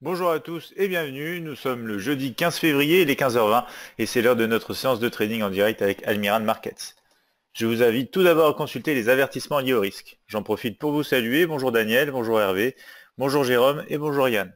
Bonjour à tous et bienvenue, nous sommes le jeudi 15 février, il est 15h20 et c'est l'heure de notre séance de trading en direct avec Almirall Markets. Je vous invite tout d'abord à consulter les avertissements liés au risque. J'en profite pour vous saluer, bonjour Daniel, bonjour Hervé, bonjour Jérôme et bonjour Yann.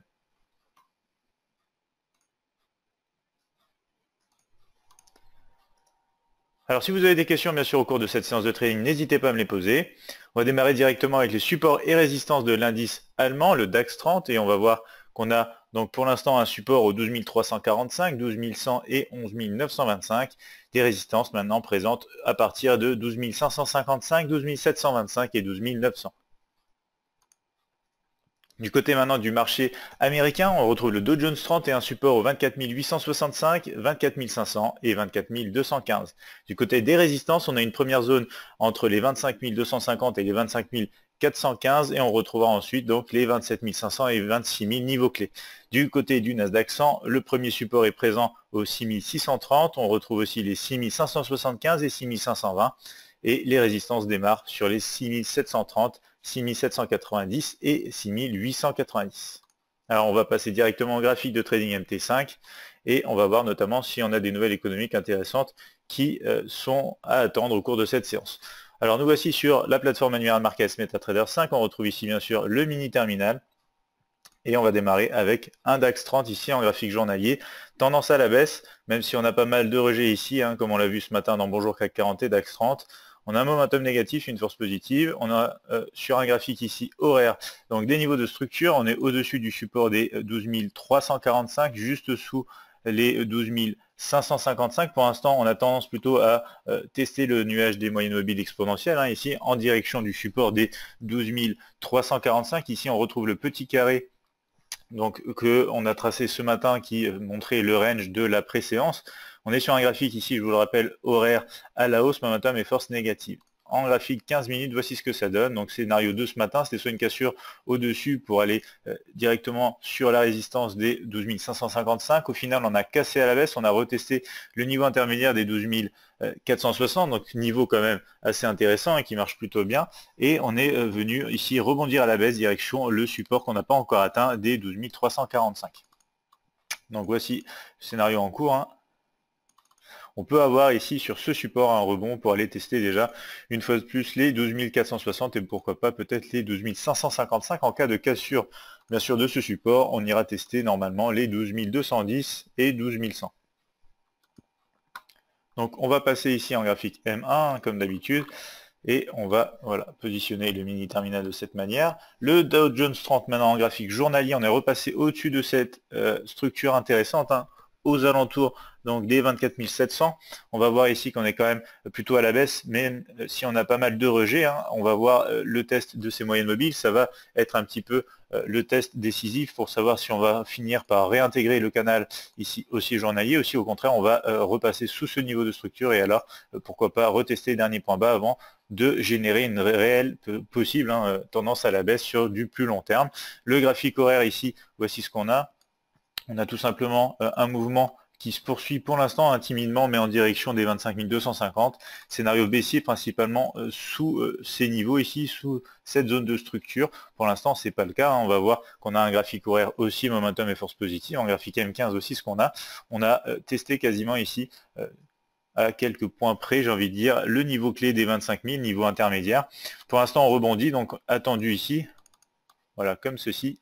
Alors si vous avez des questions bien sûr au cours de cette séance de trading, n'hésitez pas à me les poser. On va démarrer directement avec les supports et résistances de l'indice allemand, le DAX 30, et on va voir qu'on a donc pour l'instant un support au 12 345, 12 100 et 11 925, des résistances maintenant présentes à partir de 12 555, 12 725 et 12 900. Du côté maintenant du marché américain, on retrouve le Dow Jones 30 et un support au 24 865, 24 500 et 24 215. Du côté des résistances, on a une première zone entre les 25 250 et les 25 415 et on retrouvera ensuite donc les 27 500 et 26 000 niveaux clés. Du côté du Nasdaq 100, le premier support est présent au 6 630, on retrouve aussi les 6 575 et 6 520 et les résistances démarrent sur les 6 730, 6790 et 6890. Alors on va passer directement au graphique de trading MT5 et on va voir notamment si on a des nouvelles économiques intéressantes qui sont à attendre au cours de cette séance. Alors nous voici sur la plateforme Almirall Markets MetaTrader 5, on retrouve ici bien sûr le mini terminal et on va démarrer avec un DAX 30 ici en graphique journalier, tendance à la baisse, même si on a pas mal de rejets ici, comme on l'a vu ce matin dans Bonjour CAC 40 et DAX 30. On a un momentum négatif, une force positive. On a sur un graphique ici horaire, donc des niveaux de structure. On est au-dessus du support des 12 345, juste sous les 12 555. Pour l'instant, on a tendance plutôt à tester le nuage des moyennes mobiles exponentielles, ici en direction du support des 12 345. Ici, on retrouve le petit carré donc qu'on a tracé ce matin qui montrait le range de la préséance. On est sur un graphique ici, je vous le rappelle, horaire à la hausse, momentum et force négative. En graphique 15 minutes, voici ce que ça donne. Donc scénario 2 ce matin, c'était soit une cassure au-dessus pour aller directement sur la résistance des 12 555. Au final, on a cassé à la baisse, on a retesté le niveau intermédiaire des 12 460, donc niveau quand même assez intéressant et qui marche plutôt bien. Et on est venu ici rebondir à la baisse direction le support qu'on n'a pas encore atteint des 12 345. Donc voici le scénario en cours. On peut avoir ici sur ce support un rebond pour aller tester déjà une fois de plus les 12 460 et pourquoi pas peut-être les 12 555 en cas de cassure bien sûr de ce support. On ira tester normalement les 12 210 et 12 100. Donc on va passer ici en graphique M1 comme d'habitude. Et on va positionner le mini terminal de cette manière. Le Dow Jones 30 maintenant en graphique journalier, on est repassé au-dessus de cette structure intéressante, aux alentours donc des 24 700. On va voir ici qu'on est quand même plutôt à la baisse, même si on a pas mal de rejets, on va voir le test de ces moyennes mobiles, ça va être un petit peu le test décisif pour savoir si on va finir par réintégrer le canal ici aussi journalier, aussi au contraire on va repasser sous ce niveau de structure et alors pourquoi pas retester les derniers points bas avant de générer une réelle possible tendance à la baisse sur du plus long terme. Le graphique horaire ici, voici ce qu'on a. On a tout simplement un mouvement qui se poursuit pour l'instant timidement, mais en direction des 25 250. Scénario baissier principalement sous ces niveaux ici, sous cette zone de structure. Pour l'instant, c'est pas le cas. On va voir qu'on a un graphique horaire aussi, momentum et force positive. En graphique M15 aussi, ce qu'on a. On a testé quasiment ici à quelques points près, j'ai envie de dire, le niveau clé des 25 000, niveau intermédiaire. Pour l'instant, on rebondit, donc attendu ici, voilà, comme ceci,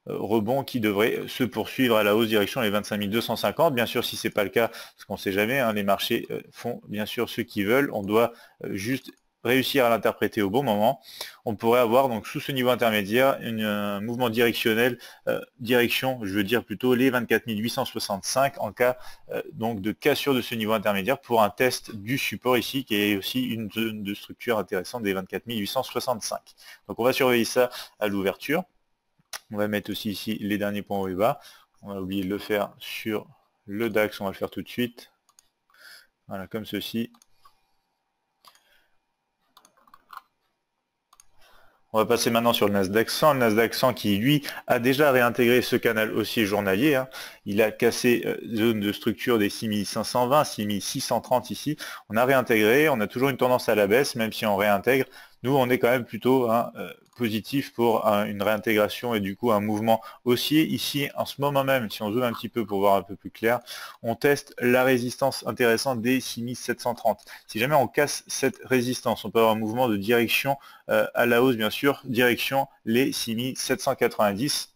rebond qui devrait se poursuivre à la hausse direction les 25 250. Bien sûr, si ce n'est pas le cas, parce qu'on ne sait jamais, les marchés font bien sûr ce qu'ils veulent, on doit juste réussir à l'interpréter au bon moment. On pourrait avoir donc sous ce niveau intermédiaire un mouvement directionnel, direction, je veux dire plutôt les 24 865 en cas donc de cassure de ce niveau intermédiaire pour un test du support ici qui est aussi une zone de structure intéressante des 24 865. Donc on va surveiller ça à l'ouverture. On va mettre aussi ici les derniers points haut et bas. On a oublié de le faire sur le DAX, on va le faire tout de suite. Voilà, comme ceci. On va passer maintenant sur le Nasdaq 100. Le Nasdaq 100 qui, lui, a déjà réintégré ce canal haussier journalier. Il a cassé zone de structure des 6520, 6630 ici. On a réintégré, on a toujours une tendance à la baisse, même si on réintègre. Nous, on est quand même plutôt positif pour une réintégration et du coup un mouvement haussier. Ici, en ce moment même, si on zoome un petit peu pour voir un peu plus clair, on teste la résistance intéressante des 6730. Si jamais on casse cette résistance, on peut avoir un mouvement de direction à la hausse, bien sûr, direction les 6790.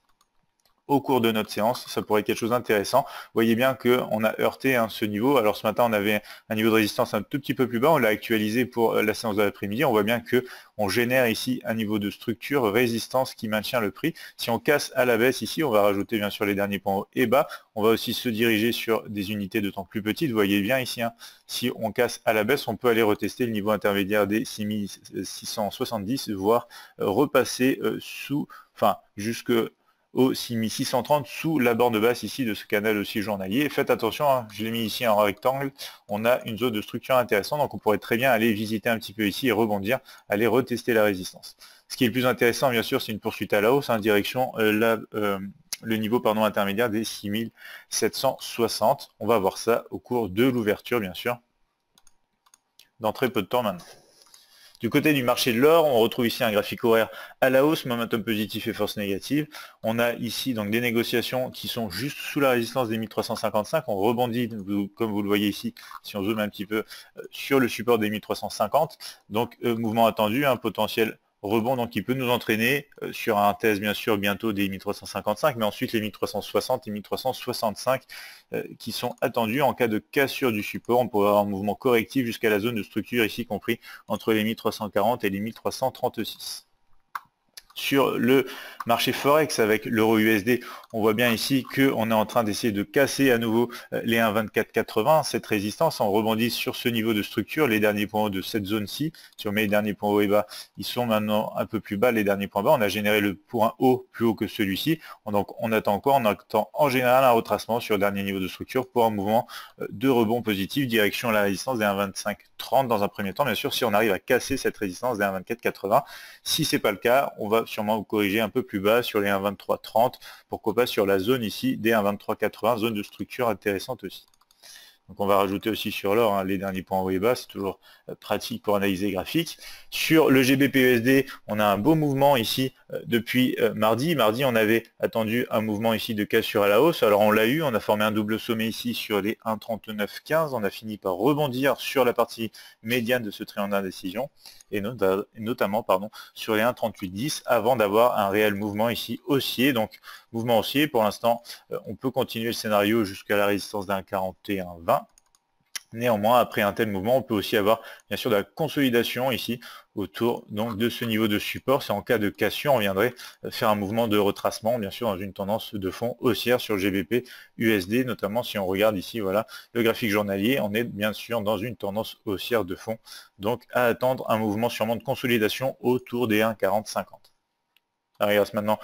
Au cours de notre séance, ça pourrait être quelque chose d'intéressant. Vous voyez bien qu'on a heurté ce niveau. Alors ce matin, on avait un niveau de résistance un tout petit peu plus bas. On l'a actualisé pour la séance de l'après-midi. On voit bien qu'on génère ici un niveau de structure, résistance qui maintient le prix. Si on casse à la baisse ici, on va rajouter bien sûr les derniers points hauts et bas. On va aussi se diriger sur des unités de temps plus petites. Vous voyez bien ici, si on casse à la baisse, on peut aller retester le niveau intermédiaire des 6670, voire repasser jusque au 6630 sous la borne basse ici de ce canal aussi journalier. Faites attention, je l'ai mis ici en rectangle, on a une zone de structure intéressante, donc on pourrait très bien aller visiter un petit peu ici et rebondir, aller retester la résistance. Ce qui est le plus intéressant, bien sûr, c'est une poursuite à la hausse, direction le niveau intermédiaire des 6760. On va voir ça au cours de l'ouverture, bien sûr, dans très peu de temps maintenant. Du côté du marché de l'or, on retrouve ici un graphique horaire à la hausse, momentum positif et force négative. On a ici donc des négociations qui sont juste sous la résistance des 1355. On rebondit, comme vous le voyez ici, si on zoome un petit peu, sur le support des 1350. Donc mouvement attendu, un potentiel rebond donc qui peut nous entraîner sur un test bien sûr bientôt des 1355, mais ensuite les 1360 et 1365 qui sont attendus. En cas de cassure du support, on pourrait avoir un mouvement correctif jusqu'à la zone de structure ici compris entre les 1340 et les 1336. Sur le marché Forex avec l'euro USD, on voit bien ici qu'on est en train d'essayer de casser à nouveau les 1,2480, cette résistance. On rebondit sur ce niveau de structure, les derniers points hauts de cette zone-ci. Si on met les derniers points hauts et bas, ils sont maintenant un peu plus bas, les derniers points bas. On a généré le point haut plus haut que celui-ci. Donc on attend quoi? On attend en général un retracement sur le dernier niveau de structure pour un mouvement de rebond positif, direction la résistance des 1,2530 dans un premier temps. Bien sûr, si on arrive à casser cette résistance des 1,2480, si ce n'est pas le cas, on va sûrement vous corriger un peu plus bas sur les 1,2330, pourquoi pas sur la zone ici des 1,2380, zone de structure intéressante aussi. Donc on va rajouter aussi sur l'or les derniers points hauts et bas, c'est toujours pratique pour analyser graphique. Sur le GBP/USD, on a un beau mouvement ici depuis mardi. Mardi, on avait attendu un mouvement ici de cassure à la hausse. Alors on l'a eu, on a formé un double sommet ici sur les 1,3915. On a fini par rebondir sur la partie médiane de ce triangle d'indécision et notamment sur les 1,3810 avant d'avoir un réel mouvement ici haussier. Donc mouvement haussier, pour l'instant, on peut continuer le scénario jusqu'à la résistance d'un 41,20. Néanmoins, après un tel mouvement, on peut aussi avoir bien sûr de la consolidation ici autour donc de ce niveau de support. C'est en cas de cassure, on viendrait faire un mouvement de retracement, bien sûr dans une tendance de fond haussière sur le GBP USD, notamment si on regarde ici, voilà, le graphique journalier, on est bien sûr dans une tendance haussière de fond. Donc à attendre un mouvement sûrement de consolidation autour des 1,4050. On regarde maintenant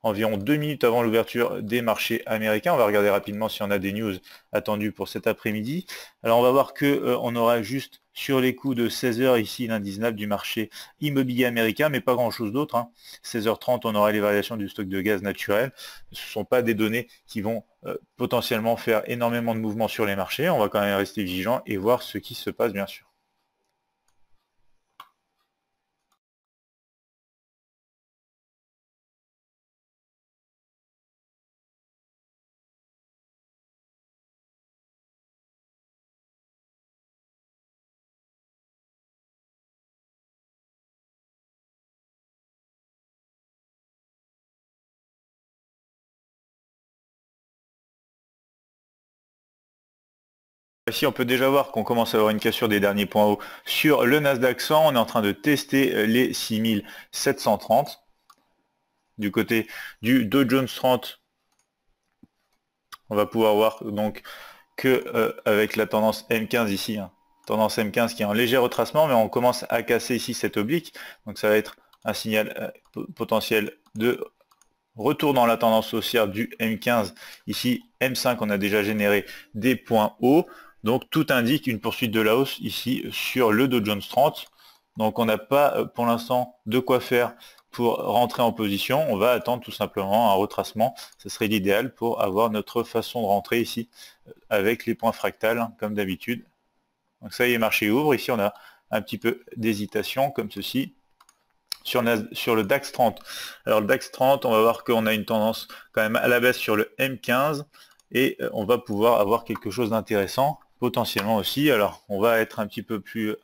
environ 2 minutes avant l'ouverture des marchés américains. On va regarder rapidement si on a des news attendues pour cet après-midi. Alors on va voir qu'on aura juste sur les coups de 16h ici l'indice NASDAQ du marché immobilier américain, mais pas grand-chose d'autre. 16h30, on aura les variations du stock de gaz naturel. Ce ne sont pas des données qui vont potentiellement faire énormément de mouvements sur les marchés. On va quand même rester vigilant et voir ce qui se passe bien sûr. Ici, on peut déjà voir qu'on commence à avoir une cassure des derniers points hauts sur le Nasdaq 100. On est en train de tester les 6730. Du côté du Dow Jones 30, on va pouvoir voir donc que avec la tendance M15 ici, tendance M15 qui est en léger retracement, mais on commence à casser ici cette oblique. Donc ça va être un signal potentiel de retour dans la tendance haussière du M15. Ici, M5, on a déjà généré des points hauts. Donc tout indique une poursuite de la hausse ici sur le Dow Jones 30. Donc on n'a pas pour l'instant de quoi faire pour rentrer en position. On va attendre tout simplement un retracement. Ce serait l'idéal pour avoir notre façon de rentrer ici avec les points fractales comme d'habitude. Donc ça y est, marché ouvre. Ici on a un petit peu d'hésitation comme ceci sur le DAX 30. Alors le DAX 30, on va voir qu'on a une tendance quand même à la baisse sur le M15 et on va pouvoir avoir quelque chose d'intéressant potentiellement aussi. Alors on va être un petit peu plus...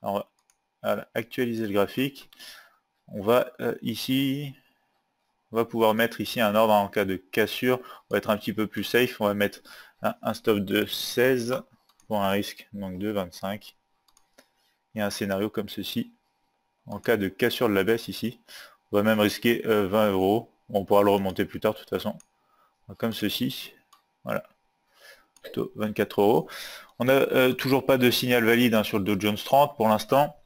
on va actualiser le graphique. On va ici... On va pouvoir mettre ici un ordre en cas de cassure. On va être un petit peu plus safe. On va mettre un stop de 16 pour un risque donc de 25. Et un scénario comme ceci. En cas de cassure de la baisse ici, on va même risquer 20 euros. On pourra le remonter plus tard de toute façon. Comme ceci. Voilà. Plutôt 24 euros. On n'a toujours pas de signal valide sur le Dow Jones 30 pour l'instant.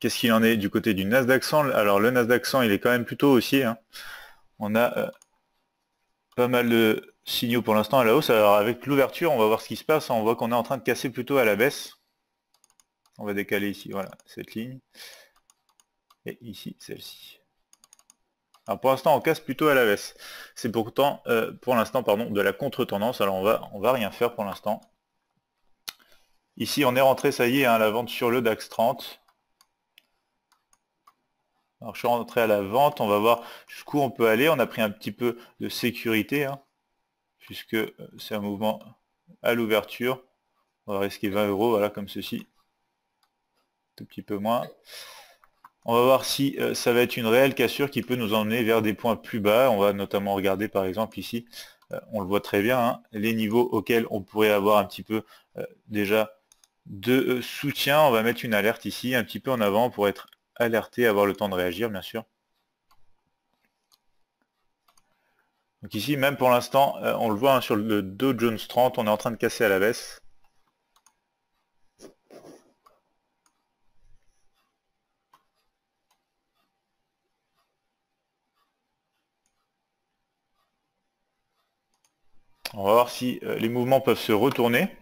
Qu'est-ce qu'il en est du côté du Nasdaq 100? Alors le Nasdaq 100 il est quand même plutôt haussier. On a pas mal de signaux pour l'instant à la hausse. Alors avec l'ouverture, on va voir ce qui se passe. On voit qu'on est en train de casser plutôt à la baisse. On va décaler ici, voilà, cette ligne. Et ici, celle-ci. Alors pour l'instant, on casse plutôt à la baisse. C'est pourtant, pour l'instant, pardon, de la contre-tendance. Alors on va rien faire pour l'instant. Ici, on est rentré, ça y est, à la vente sur le DAX 30. Alors je suis rentré à la vente, on va voir jusqu'où on peut aller. On a pris un petit peu de sécurité, puisque c'est un mouvement à l'ouverture. On va risquer 20 euros, voilà, comme ceci. Un tout petit peu moins. On va voir si ça va être une réelle cassure qui peut nous emmener vers des points plus bas. On va notamment regarder par exemple ici, on le voit très bien, les niveaux auxquels on pourrait avoir un petit peu déjà de soutien. On va mettre une alerte ici, un petit peu en avant pour être alerté, avoir le temps de réagir bien sûr. Donc ici, même pour l'instant, on le voit sur le Dow Jones 30, on est en train de casser à la baisse. On va voir si les mouvements peuvent se retourner.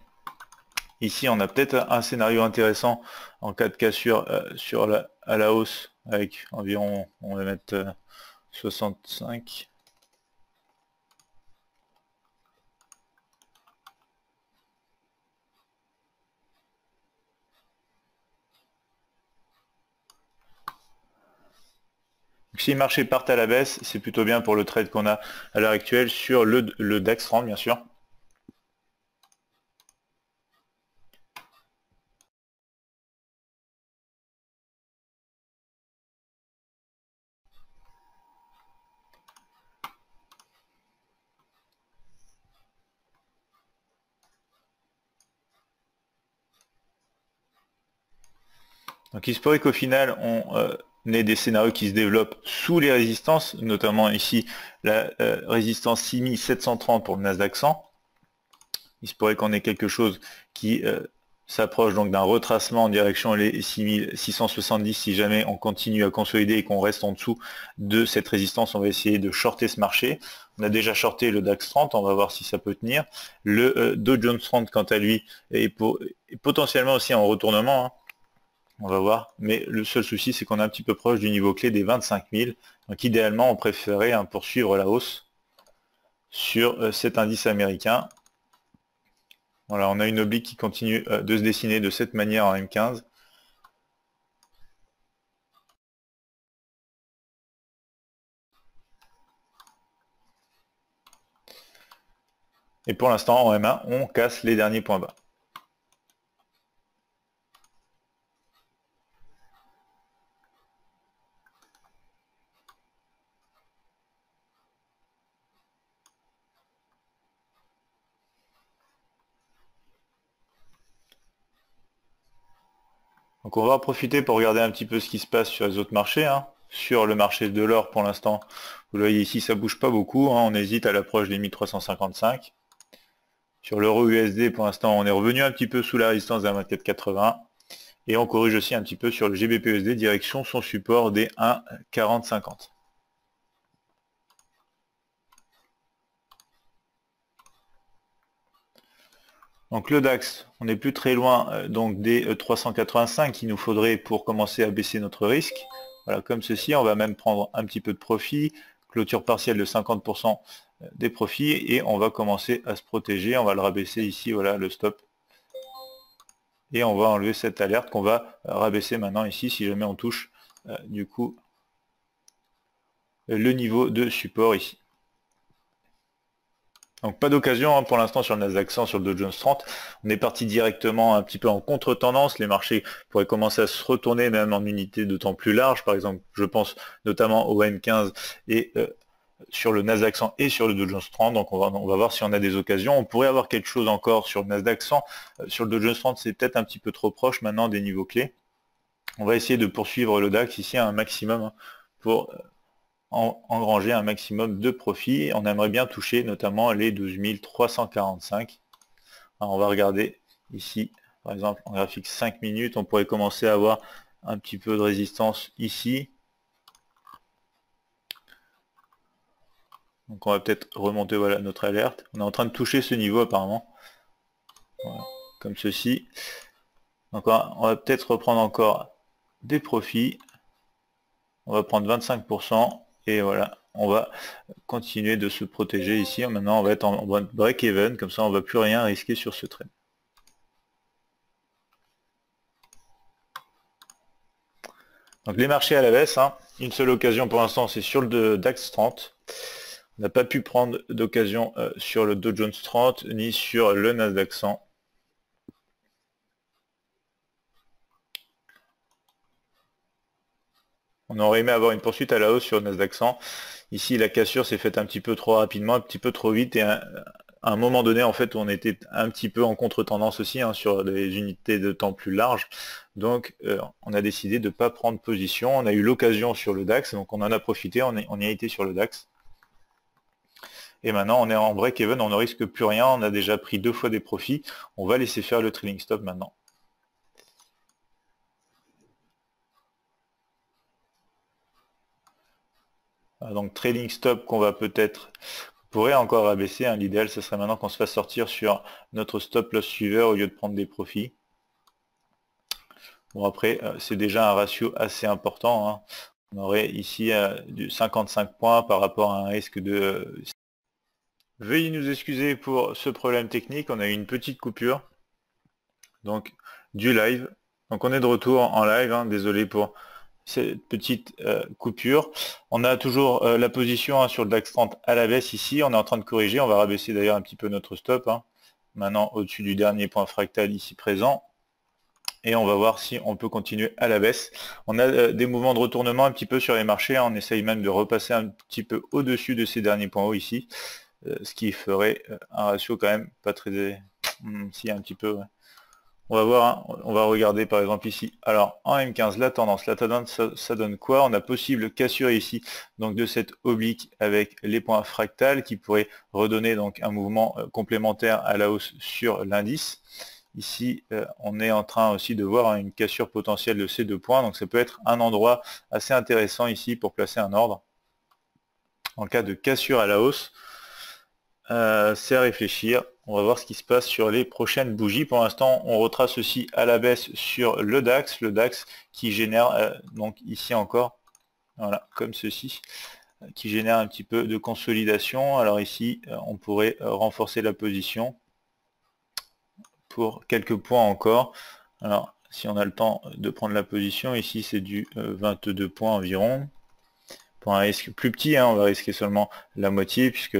Ici, on a peut-être un scénario intéressant en cas de cassure à la hausse avec environ, on va mettre 65. Si les marchés partent à la baisse, c'est plutôt bien pour le trade qu'on a à l'heure actuelle sur le DAX 30, bien sûr. Donc il se pourrait qu'au final, on ait des scénarios qui se développent sous les résistances, notamment ici la résistance 6730 pour le Nasdaq 100. Il se pourrait qu'on ait quelque chose qui s'approche donc d'un retracement en direction les 6670 si jamais on continue à consolider et qu'on reste en dessous de cette résistance. On va essayer de shorter ce marché. On a déjà shorté le DAX 30, on va voir si ça peut tenir. Le Dow Jones 30 quant à lui est potentiellement aussi en retournement. On va voir, mais le seul souci c'est qu'on est un petit peu proche du niveau clé des 25 000. Donc idéalement on préférait poursuivre la hausse sur cet indice américain. Voilà, on a une oblique qui continue de se dessiner de cette manière en M15. Et pour l'instant en M1 on casse les derniers points bas. Donc on va en profiter pour regarder un petit peu ce qui se passe sur les autres marchés. Sur le marché de l'or pour l'instant, vous le voyez ici, ça bouge pas beaucoup. On hésite à l'approche des 1355. Sur l'euro USD, pour l'instant, on est revenu un petit peu sous la résistance d'un 24,80. Et on corrige aussi un petit peu sur le GBP USD, direction son support des 1,4050. Donc le DAX, on n'est plus très loin donc des 385 qu'il nous faudrait pour commencer à baisser notre risque. Voilà, comme ceci, on va même prendre un petit peu de profit, clôture partielle de 50% des profits, et on va commencer à se protéger. On va le rabaisser ici, voilà le stop. Et on va enlever cette alerte qu'on va rabaisser maintenant ici si jamais on touche du coup le niveau de support ici. Donc pas d'occasion pour l'instant sur le Nasdaq 100, sur le Dow Jones 30. On est parti directement un petit peu en contre-tendance. Les marchés pourraient commencer à se retourner même en unité de temps plus large. Par exemple, je pense notamment au M15 et sur le Nasdaq 100 et sur le Dow Jones 30. Donc on va voir si on a des occasions. On pourrait avoir quelque chose encore sur le Nasdaq 100. Sur le Dow Jones 30, c'est peut-être un petit peu trop proche maintenant des niveaux clés. On va essayer de poursuivre le DAX ici à un maximum pour engranger un maximum de profit. On aimerait bien toucher notamment les 12 345. Alors on va regarder ici, par exemple en graphique 5 minutes, on pourrait commencer à avoir un petit peu de résistance ici. Donc on va peut-être remonter, voilà notre alerte. On est en train de toucher ce niveau apparemment. Voilà, comme ceci. Donc on va peut-être reprendre encore des profits. On va prendre 25%. Et voilà, on va continuer de se protéger ici. Maintenant, on va être en break-even, comme ça, on ne va plus rien risquer sur ce trade. Donc les marchés à la baisse, une seule occasion pour l'instant, c'est sur le DAX 30. On n'a pas pu prendre d'occasion sur le Dow Jones 30, ni sur le Nasdaq 100. On aurait aimé avoir une poursuite à la hausse sur le Nasdaq 100. Ici, la cassure s'est faite un petit peu trop rapidement, un petit peu trop vite, et à un moment donné, en fait, on était un petit peu en contre-tendance aussi sur des unités de temps plus larges. Donc, on a décidé de ne pas prendre position. On a eu l'occasion sur le DAX, donc on en a profité, on y a été sur le DAX. Et maintenant, on est en break-even, on ne risque plus rien, on a déjà pris 2 fois des profits. On va laisser faire le trailing stop maintenant. Donc trading stop qu'on va peut-être pourrait encore abaisser. L'idéal, ce serait maintenant qu'on se fasse sortir sur notre stop loss suiveur au lieu de prendre des profits. Bon, après, c'est déjà un ratio assez important. On aurait ici du 55 points par rapport à un risque de... Veuillez nous excuser pour ce problème technique. On a eu une petite coupure. Donc, du live. Donc, on est de retour en live. Désolé pour cette petite coupure. On a toujours la position sur le DAX 30 à la baisse ici. On est en train de corriger. On va rabaisser d'ailleurs un petit peu notre stop. Maintenant au-dessus du dernier point fractal ici présent. Et on va voir si on peut continuer à la baisse. On a des mouvements de retournement un petit peu sur les marchés. On essaye même de repasser un petit peu au-dessus de ces derniers points hauts ici. Ce qui ferait un ratio quand même pas très... si, un petit peu, ouais. On va voir, on va regarder par exemple ici. Alors en M15, la tendance, ça donne quoi? On a possible cassure ici, donc de cette oblique avec les points fractales qui pourraient redonner donc un mouvement complémentaire à la hausse sur l'indice. Ici, on est en train aussi de voir une cassure potentielle de ces 2 points, donc ça peut être un endroit assez intéressant ici pour placer un ordre. En cas de cassure à la hausse, c'est à réfléchir. On va voir ce qui se passe sur les prochaines bougies. Pour l'instant, on retrace aussi à la baisse sur le DAX qui génère, donc ici encore, voilà, comme ceci, qui génère un petit peu de consolidation. Alors ici, on pourrait renforcer la position pour quelques points encore. Alors, si on a le temps de prendre la position, ici c'est du 22 points environ. Pour un risque plus petit, on va risquer seulement la moitié, puisque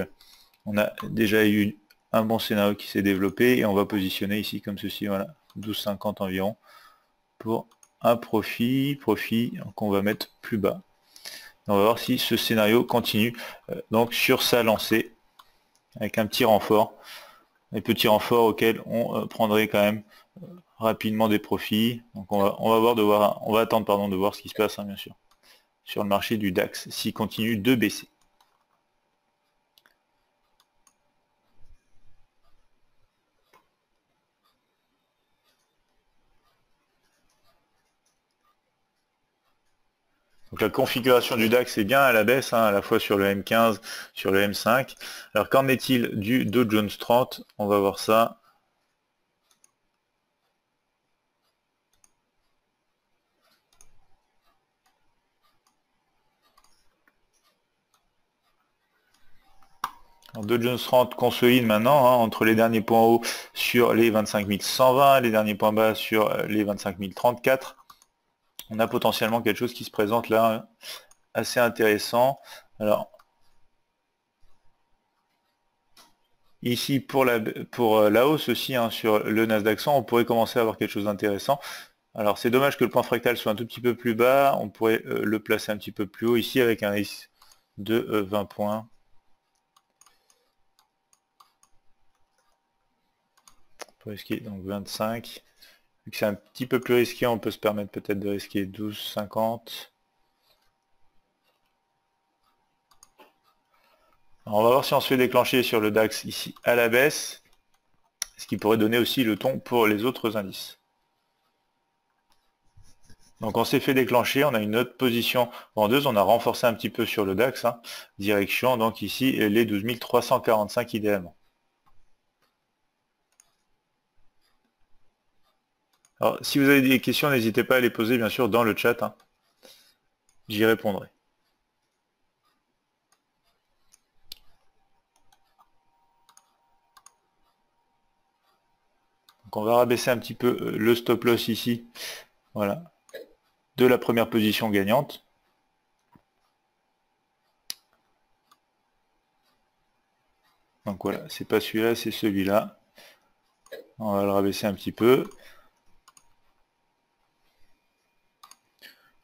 on a déjà eu un bon scénario qui s'est développé et on va positionner ici comme ceci, voilà, 12,50 environ pour un profit qu'on va mettre plus bas. On va voir si ce scénario continue donc sur sa lancée avec un petit renfort, un petit renfort auquel on prendrait quand même rapidement des profits. Donc on va attendre pardon, de voir ce qui se passe bien sûr sur le marché du DAX s'il continue de baisser. Donc la configuration du DAX est bien à la baisse, à la fois sur le M15, sur le M5. Alors qu'en est-il du Dow Jones 30? On va voir ça. Alors, Dow Jones 30 consolide maintenant entre les derniers points hauts sur les 25 120, les derniers points bas sur les 25 034. On a potentiellement quelque chose qui se présente là, assez intéressant. Alors, ici pour la hausse aussi, hein, sur le Nasdaq 100, on pourrait commencer à avoir quelque chose d'intéressant. Alors c'est dommage que le point fractal soit un tout petit peu plus bas, on pourrait le placer un petit peu plus haut ici avec un risque de 20 points. On peut risquer donc 25. Vu que c'est un petit peu plus risqué, on peut se permettre peut-être de risquer 12,50. On va voir si on se fait déclencher sur le DAX ici à la baisse, ce qui pourrait donner aussi le ton pour les autres indices. Donc on s'est fait déclencher, on a une autre position vendeuse, on a renforcé un petit peu sur le DAX, hein, direction donc ici les 12 345 idéalement. Alors si vous avez des questions, n'hésitez pas à les poser bien sûr dans le chat, hein. J'y répondrai. Donc on va rabaisser un petit peu le stop loss ici, voilà, de la première position gagnante. Donc voilà, c'est pas celui-là, c'est celui-là. On va le rabaisser un petit peu.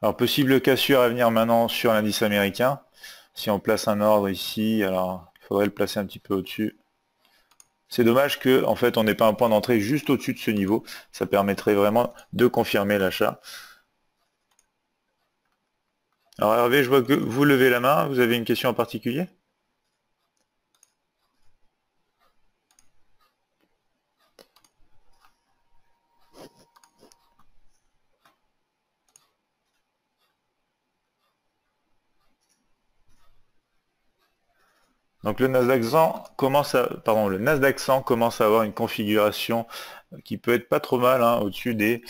Alors possible cassure à venir maintenant sur l'indice américain. Si on place un ordre ici, alors il faudrait le placer un petit peu au-dessus. C'est dommage que en fait on n'ait pas un point d'entrée juste au-dessus de ce niveau. Ça permettrait vraiment de confirmer l'achat. Alors Hervé, je vois que vous levez la main, vous avez une question en particulier? Donc le Nasdaq 100 commence à, pardon, le Nasdaq 100 commence à avoir une configuration qui peut être pas trop mal, hein, au-dessus des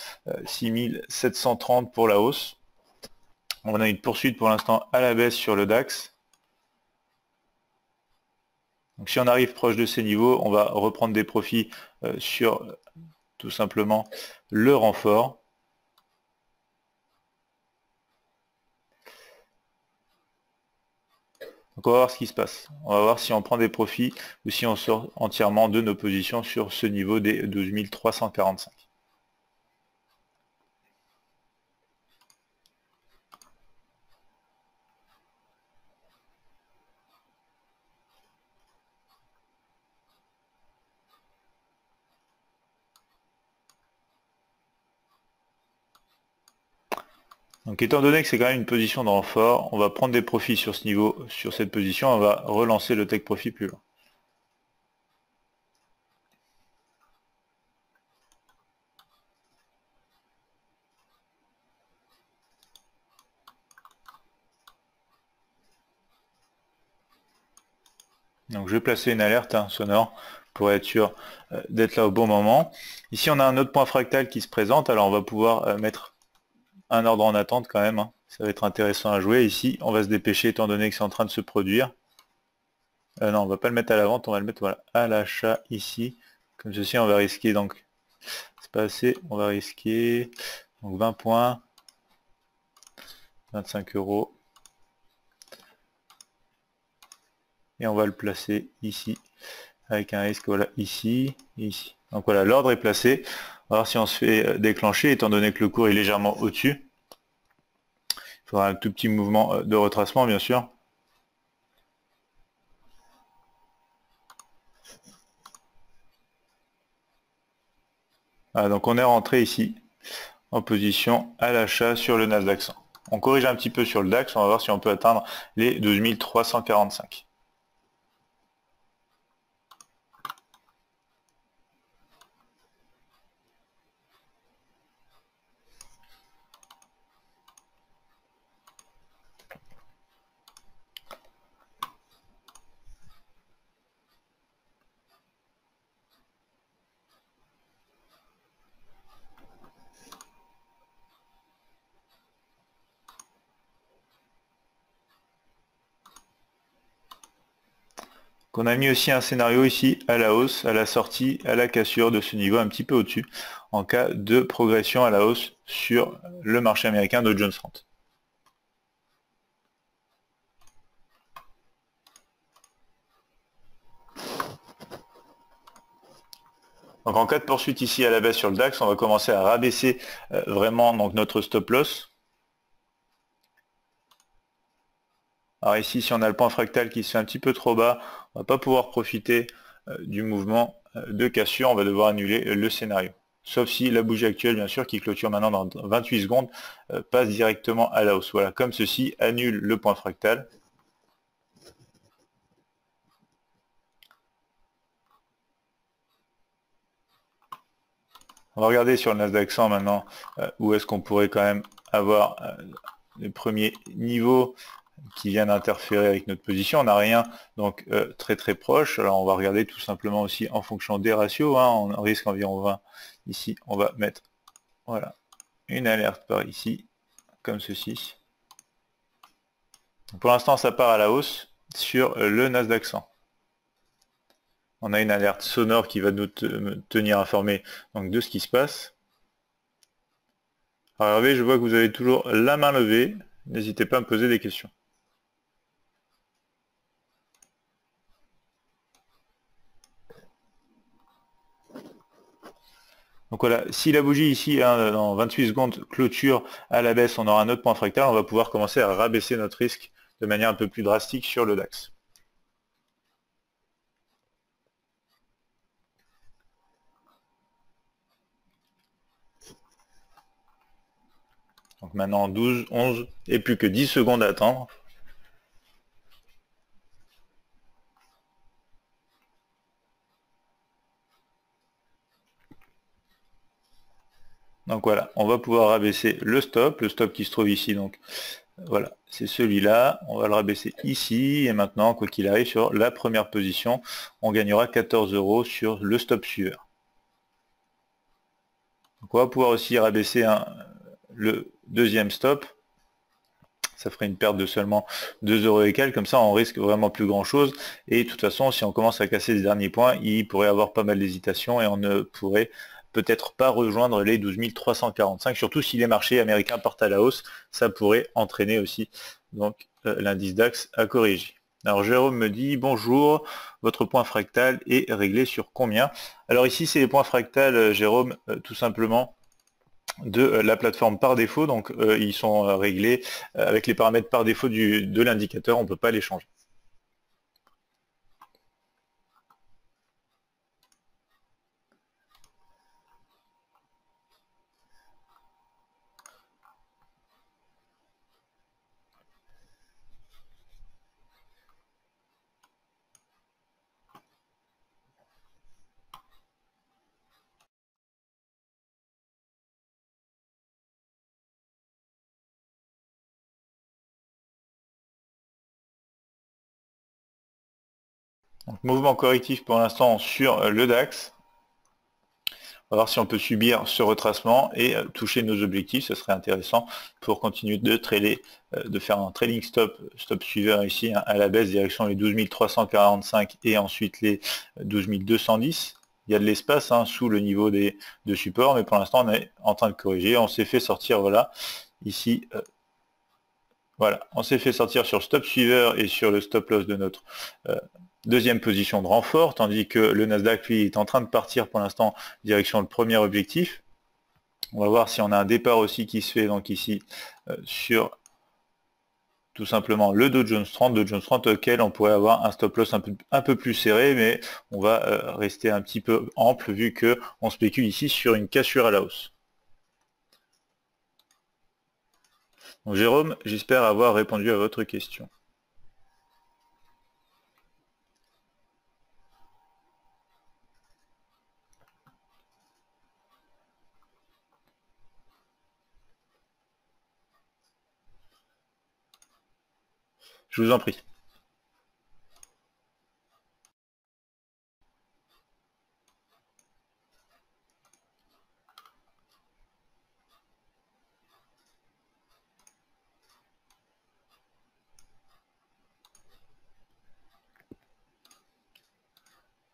6730 pour la hausse. On a une poursuite pour l'instant à la baisse sur le DAX. Donc si on arrive proche de ces niveaux, on va reprendre des profits sur tout simplement le renfort. Donc on va voir ce qui se passe. On va voir si on prend des profits ou si on sort entièrement de nos positions sur ce niveau des 12 345. Donc étant donné que c'est quand même une position de renfort, on va prendre des profits sur ce niveau, sur cette position, on va relancer le take profit plus loin. Donc je vais placer une alerte, hein, sonore pour être sûr d'être là au bon moment. Ici on a un autre point fractal qui se présente, alors on va pouvoir mettre un ordre en attente quand même, hein. Ça va être intéressant à jouer. Ici on va se dépêcher étant donné que c'est en train de se produire. Non, on va pas le mettre à la vente, on va le mettre voilà, à l'achat ici. Comme ceci on va risquer, donc c'est pas assez, on va risquer donc 20 points, 25 euros. Et on va le placer ici avec un risque voilà ici et ici. Donc voilà, l'ordre est placé. On va voir si on se fait déclencher étant donné que le cours est légèrement au-dessus. Il faudra un tout petit mouvement de retracement bien sûr. Voilà, donc on est rentré ici en position à l'achat sur le Nasdaq 100. On corrige un petit peu sur le DAX, on va voir si on peut atteindre les 12 345. qu'on a mis aussi un scénario ici à la hausse, à la sortie, à la cassure de ce niveau un petit peu au-dessus, en cas de progression à la hausse sur le marché américain Dow Jones 30. Donc en cas de poursuite ici à la baisse sur le DAX, on va commencer à rabaisser vraiment donc, notre stop loss. Alors ici, si on a le point fractal qui se fait un petit peu trop bas, on ne va pas pouvoir profiter du mouvement de cassure, on va devoir annuler le scénario. Sauf si la bougie actuelle, bien sûr, qui clôture maintenant dans 28 secondes, passe directement à la hausse. Voilà, comme ceci, annule le point fractal. On va regarder sur le Nasdaq 100 maintenant, où est-ce qu'on pourrait quand même avoir les premiers niveaux qui viennent interférer avec notre position. On n'a rien donc très très proche. Alors on va regarder tout simplement aussi en fonction des ratios. On risque environ 20. Ici, on va mettre voilà une alerte par ici, comme ceci. Pour l'instant, ça part à la hausse sur le Nasdaq 100. On a une alerte sonore qui va nous tenir informés donc, de ce qui se passe. Alors Hervé, je vois que vous avez toujours la main levée. N'hésitez pas à me poser des questions. Donc voilà, si la bougie ici, dans 28 secondes, clôture à la baisse, on aura un autre point fractal, on va pouvoir commencer à rabaisser notre risque de manière un peu plus drastique sur le DAX. Donc maintenant 12, 11 et plus que 10 secondes à attendre. Donc voilà, on va pouvoir rabaisser le stop qui se trouve ici, donc voilà, c'est celui-là, on va le rabaisser ici, et maintenant, quoi qu'il arrive, sur la première position, on gagnera 14 € sur le stop suiveur. Donc on va pouvoir aussi rabaisser le deuxième stop, ça ferait une perte de seulement 2 € et quelques, comme ça on risque vraiment plus grand chose, et de toute façon si on commence à casser les derniers points, il pourrait y avoir pas mal d'hésitation et on ne pourrait peut-être pas rejoindre les 12 345, surtout si les marchés américains partent à la hausse, ça pourrait entraîner aussi donc l'indice DAX à corriger. Alors Jérôme me dit bonjour, votre point fractal est réglé sur combien? Alors ici c'est les points fractales Jérôme, tout simplement de la plateforme par défaut, donc ils sont réglés avec les paramètres par défaut de l'indicateur, on ne peut pas les changer. Donc, mouvement correctif pour l'instant sur le DAX. On va voir si on peut subir ce retracement et toucher nos objectifs, ce serait intéressant pour continuer de trader, de faire un trailing stop suiveur ici à la baisse, direction les 12 345 et ensuite les 12 210. Il y a de l'espace sous le niveau de support, mais pour l'instant on est en train de corriger, on s'est fait sortir, voilà, ici, voilà, on s'est fait sortir sur le stop suiveur et sur le stop loss de notre deuxième position de renfort, tandis que le Nasdaq, lui, est en train de partir pour l'instant direction le premier objectif. On va voir si on a un départ aussi qui se fait donc ici sur tout simplement le Dow Jones 30, auquel on pourrait avoir un stop loss un peu plus serré, mais on va rester un petit peu ample vu qu'on spécule ici sur une cassure à la hausse. Donc Jérôme, j'espère avoir répondu à votre question. Je vous en prie.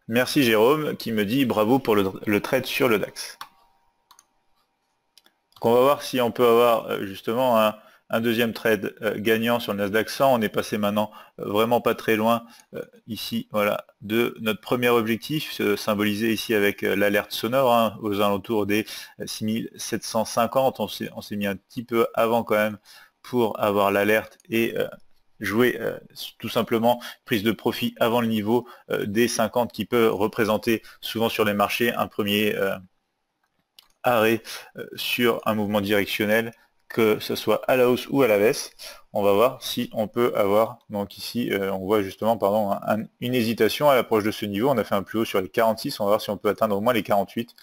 Merci Jérôme qui me dit bravo pour le trade sur le DAX. Donc on va voir si on peut avoir justement un deuxième trade gagnant sur le Nasdaq 100. On est passé maintenant vraiment pas très loin ici, voilà, de notre premier objectif, symbolisé ici avec l'alerte sonore, hein, aux alentours des 6750. On s'est mis un petit peu avant quand même pour avoir l'alerte et jouer tout simplement prise de profit avant le niveau des 50 qui peut représenter souvent sur les marchés un premier arrêt sur un mouvement directionnel, que ce soit à la hausse ou à la baisse. On va voir si on peut avoir, donc ici on voit justement pardon, une hésitation à l'approche de ce niveau. On a fait un plus haut sur les 46, on va voir si on peut atteindre au moins les 48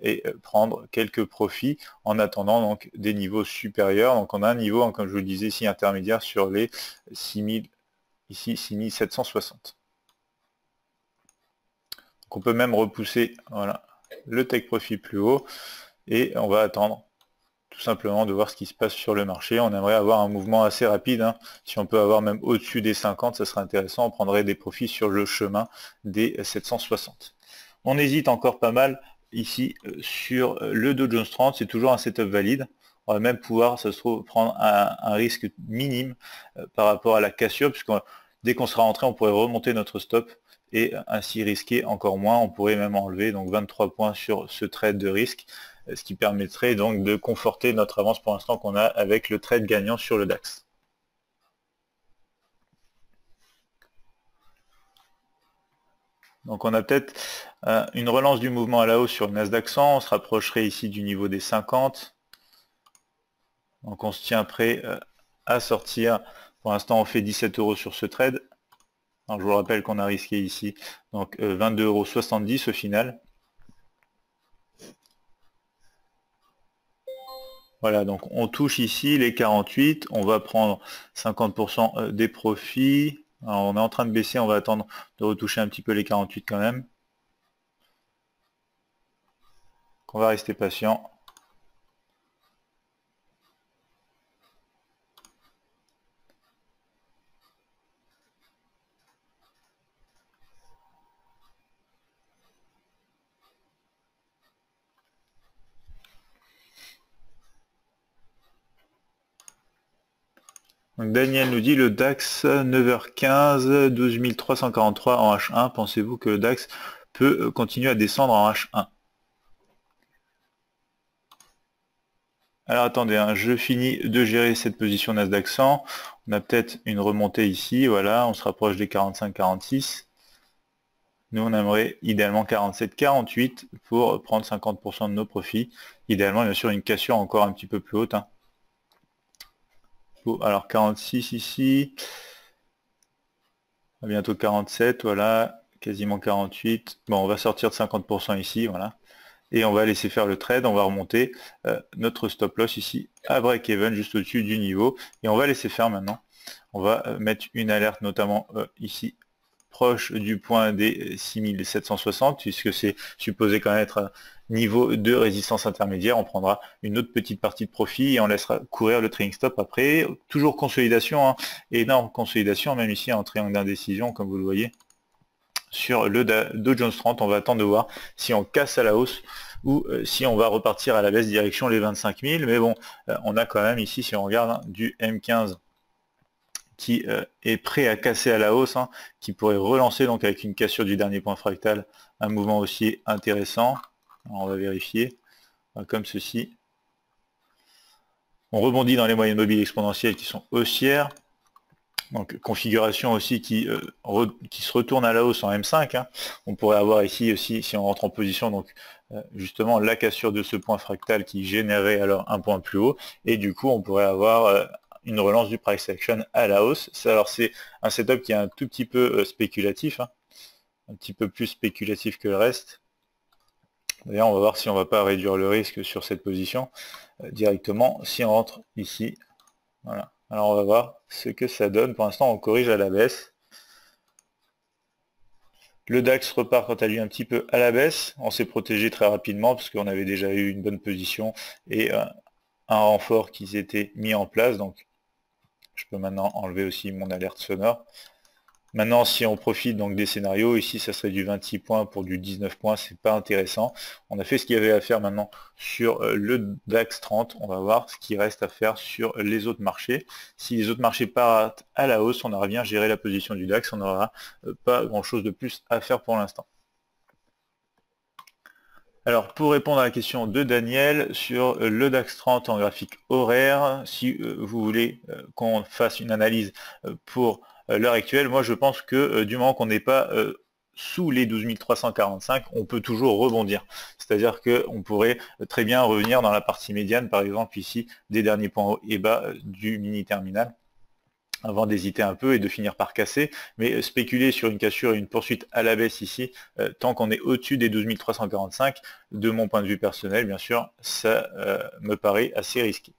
et prendre quelques profits en attendant donc des niveaux supérieurs. Donc on a un niveau, comme je vous le disais ici, intermédiaire sur les 6000, ici 6760. Donc on peut même repousser, voilà, le take profit plus haut et on va attendre tout simplement de voir ce qui se passe sur le marché. On aimerait avoir un mouvement assez rapide, hein. Si on peut avoir même au-dessus des 50, ça serait intéressant. On prendrait des profits sur le chemin des 760. On hésite encore pas mal ici sur le Dow Jones 30, c'est toujours un setup valide. On va même pouvoir, ça se trouve, prendre un risque minime par rapport à la cassure, puisque dès qu'on sera rentré, on pourrait remonter notre stop et ainsi risquer encore moins. On pourrait même enlever donc 23 points sur ce trade de risque, ce qui permettrait donc de conforter notre avance pour l'instant qu'on a avec le trade gagnant sur le DAX. Donc on a peut-être une relance du mouvement à la hausse sur le Nasdaq 100, on se rapprocherait ici du niveau des 50. Donc on se tient prêt à sortir. Pour l'instant on fait 17 € sur ce trade. Alors, je vous rappelle qu'on a risqué ici donc 22,70 € au final. Voilà, donc on touche ici les 48, on va prendre 50% des profits. Alors on est en train de baisser, on va attendre de retoucher un petit peu les 48 quand même. On va rester patient. Donc Daniel nous dit le DAX 9h15, 12 343 en H1. Pensez-vous que le DAX peut continuer à descendre en H1? Alors attendez, hein, je finis de gérer cette position Nasdaq 100. On a peut-être une remontée ici, voilà, on se rapproche des 45-46. Nous on aimerait idéalement 47-48 pour prendre 50% de nos profits. Idéalement bien sûr une cassure encore un petit peu plus haute, hein. Alors 46 ici, bientôt 47, voilà, quasiment 48. Bon, on va sortir de 50% ici, voilà. Et on va laisser faire le trade, on va remonter notre stop loss ici à break-even, juste au-dessus du niveau. Et on va laisser faire maintenant. On va mettre une alerte notamment ici, proche du point des 6760, puisque c'est supposé quand même être un niveau de résistance intermédiaire. On prendra une autre petite partie de profit et on laissera courir le trading stop après. Toujours consolidation, hein, énorme consolidation, même ici en triangle d'indécision, comme vous le voyez. Sur le Dow Jones 30, on va attendre de voir si on casse à la hausse ou si on va repartir à la baisse direction les 25 000. Mais bon, on a quand même ici, si on regarde, hein, du M15 qui est prêt à casser à la hausse, hein, qui pourrait relancer donc avec une cassure du dernier point fractal, un mouvement aussi intéressant. Alors, on va vérifier, comme ceci. On rebondit dans les moyennes mobiles exponentielles qui sont haussières. Donc configuration aussi qui se retourne à la hausse en M5, hein. On pourrait avoir ici aussi, si on rentre en position, donc justement la cassure de ce point fractal qui générait alors un point plus haut, et du coup on pourrait avoir une relance du price action à la hausse. Alors c'est un setup qui est un tout petit peu spéculatif, hein, un petit peu plus spéculatif que le reste. D'ailleurs on va voir si on ne va pas réduire le risque sur cette position directement si on rentre ici. Voilà. Alors on va voir ce que ça donne. Pour l'instant on corrige à la baisse. Le DAX repart quant à lui un petit peu à la baisse. On s'est protégé très rapidement parce qu'on avait déjà eu une bonne position et un renfort qui s'était mis en place. Donc je peux maintenant enlever aussi mon alerte sonore. Maintenant, si on profite donc des scénarios, ici ça serait du 26 points pour du 19 points, c'est pas intéressant. On a fait ce qu'il y avait à faire maintenant sur le DAX 30, on va voir ce qui reste à faire sur les autres marchés. Si les autres marchés partent à la hausse, on aura bien géré la position du DAX, on n'aura pas grand chose de plus à faire pour l'instant. Alors, pour répondre à la question de Daniel sur le DAX 30 en graphique horaire, si vous voulez qu'on fasse une analyse pour l'heure actuelle, moi je pense que du moment qu'on n'est pas sous les 12 345, on peut toujours rebondir. C'est-à-dire qu'on pourrait très bien revenir dans la partie médiane, par exemple ici, des derniers points hauts et bas du mini-terminal, avant d'hésiter un peu et de finir par casser, mais spéculer sur une cassure et une poursuite à la baisse ici, tant qu'on est au-dessus des 12 345, de mon point de vue personnel, bien sûr, ça me paraît assez risqué.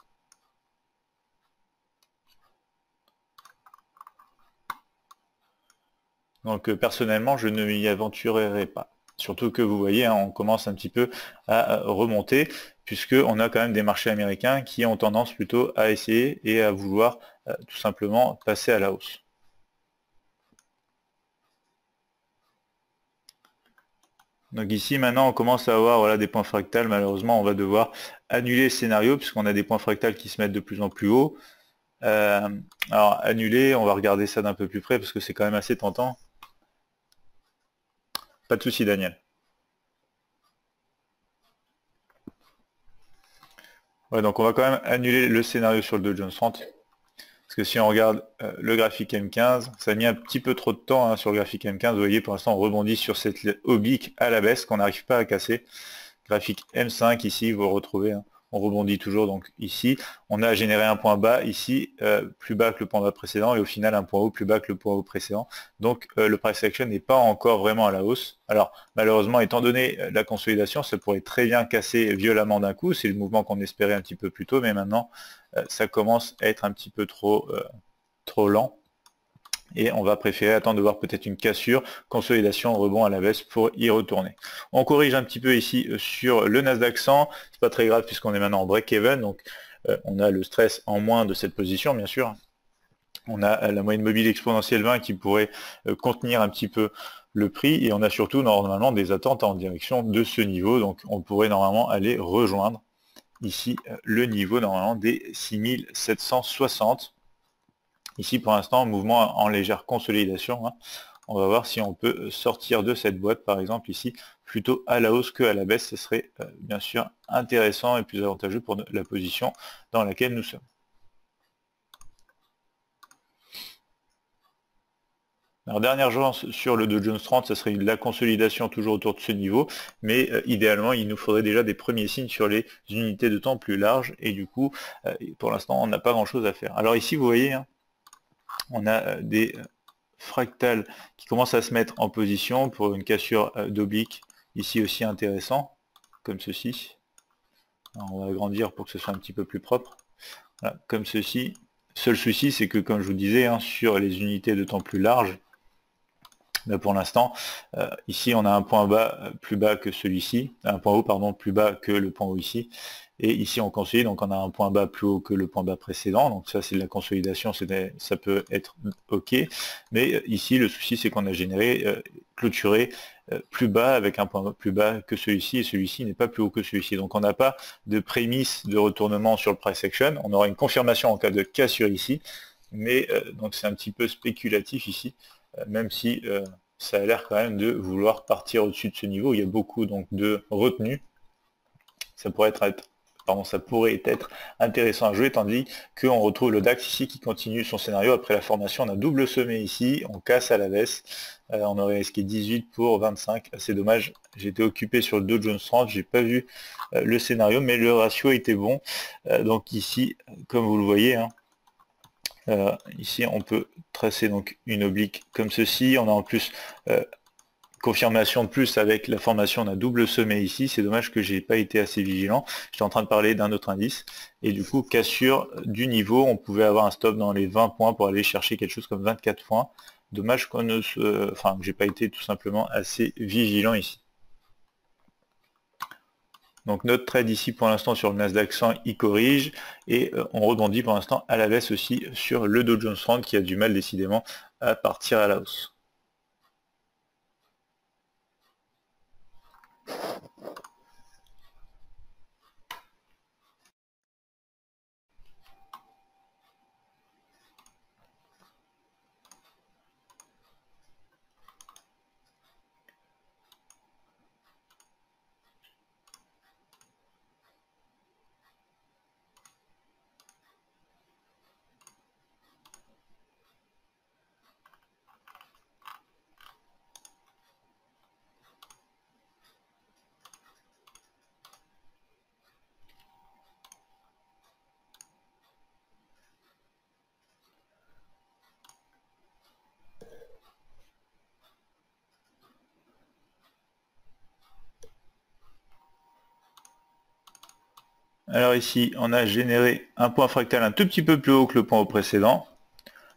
Donc personnellement, je ne m'y aventurerai pas. Surtout que vous voyez, hein, on commence un petit peu à remonter, puisqu'on a quand même des marchés américains qui ont tendance plutôt à essayer et à vouloir tout simplement passer à la hausse. Donc ici maintenant on commence à avoir voilà, des points fractales, malheureusement on va devoir annuler le scénario puisqu'on a des points fractales qui se mettent de plus en plus haut. Alors annuler, on va regarder ça d'un peu plus près parce que c'est quand même assez tentant. Pas de souci Daniel. Ouais, donc on va quand même annuler le scénario sur le Dow Jones 30. Parce que si on regarde le graphique M15, ça a mis un petit peu trop de temps hein, sur le graphique M15. Vous voyez, pour l'instant, on rebondit sur cette oblique à la baisse qu'on n'arrive pas à casser. Graphique M5, ici, vous retrouvez, hein, on rebondit toujours. Donc ici, on a généré un point bas, ici, plus bas que le point bas précédent, et au final, un point haut plus bas que le point haut précédent. Donc le price action n'est pas encore vraiment à la hausse. Alors, malheureusement, étant donné la consolidation, ça pourrait très bien casser violemment d'un coup. C'est le mouvement qu'on espérait un petit peu plus tôt, mais maintenant, ça commence à être un petit peu trop lent et on va préférer attendre de voir peut-être une cassure, consolidation, rebond à la baisse pour y retourner. On corrige un petit peu ici sur le Nasdaq 100, c'est pas très grave puisqu'on est maintenant en break-even, donc on a le stress en moins de cette position bien sûr. On a la moyenne mobile exponentielle 20 qui pourrait contenir un petit peu le prix et on a surtout normalement des attentes en direction de ce niveau, donc on pourrait normalement aller rejoindre ici le niveau normalement des 6760. Ici pour l'instant, mouvement en légère consolidation. Hein. On va voir si on peut sortir de cette boîte, par exemple ici, plutôt à la hausse que à la baisse. Ce serait bien sûr intéressant et plus avantageux pour la position dans laquelle nous sommes. Alors dernière chance sur le Dow Jones 30, ce serait la consolidation toujours autour de ce niveau, mais idéalement il nous faudrait déjà des premiers signes sur les unités de temps plus larges, et du coup pour l'instant on n'a pas grand chose à faire. Alors ici vous voyez, hein, on a des fractales qui commencent à se mettre en position pour une cassure d'oblique, ici aussi intéressant, comme ceci. Alors on va agrandir pour que ce soit un petit peu plus propre. Voilà, comme ceci. Seul souci, c'est que comme je vous disais, hein, sur les unités de temps plus larges, là pour l'instant, ici on a un point bas plus bas que celui-ci, un point haut pardon plus bas que le point haut ici, et ici on consolide, donc on a un point bas plus haut que le point bas précédent, donc ça c'est de la consolidation, ça peut être ok, mais ici le souci c'est qu'on a généré, clôturé plus bas avec un point plus bas que celui-ci, et celui-ci n'est pas plus haut que celui-ci, donc on n'a pas de prémisse de retournement sur le price action, on aura une confirmation en cas de cassure ici, mais donc c'est un petit peu spéculatif ici, même si ça a l'air quand même de vouloir partir au-dessus de ce niveau. Il y a beaucoup donc de retenue. Ça pourrait être intéressant à jouer, tandis qu'on retrouve le DAX ici qui continue son scénario après la formation. On a double sommet ici, on casse à la baisse. On aurait risqué 18 pour 25. C'est dommage, j'étais occupé sur le Dow Jones 30, j'ai pas vu le scénario, mais le ratio était bon. Donc ici, comme vous le voyez, hein, ici on peut tracer donc une oblique comme ceci, on a en plus confirmation de plus avec la formation d'un double sommet ici, c'est dommage que j'ai pas été assez vigilant, j'étais en train de parler d'un autre indice, et du coup cassure du niveau, on pouvait avoir un stop dans les 20 points pour aller chercher quelque chose comme 24 points, dommage qu'on ne que j'ai pas été tout simplement assez vigilant ici. Donc notre trade ici pour l'instant sur le Nasdaq 100, il corrige et on rebondit pour l'instant à la baisse aussi sur le Dow Jones 30 qui a du mal décidément à partir à la hausse. Alors ici, on a généré un point fractal un tout petit peu plus haut que le point au précédent.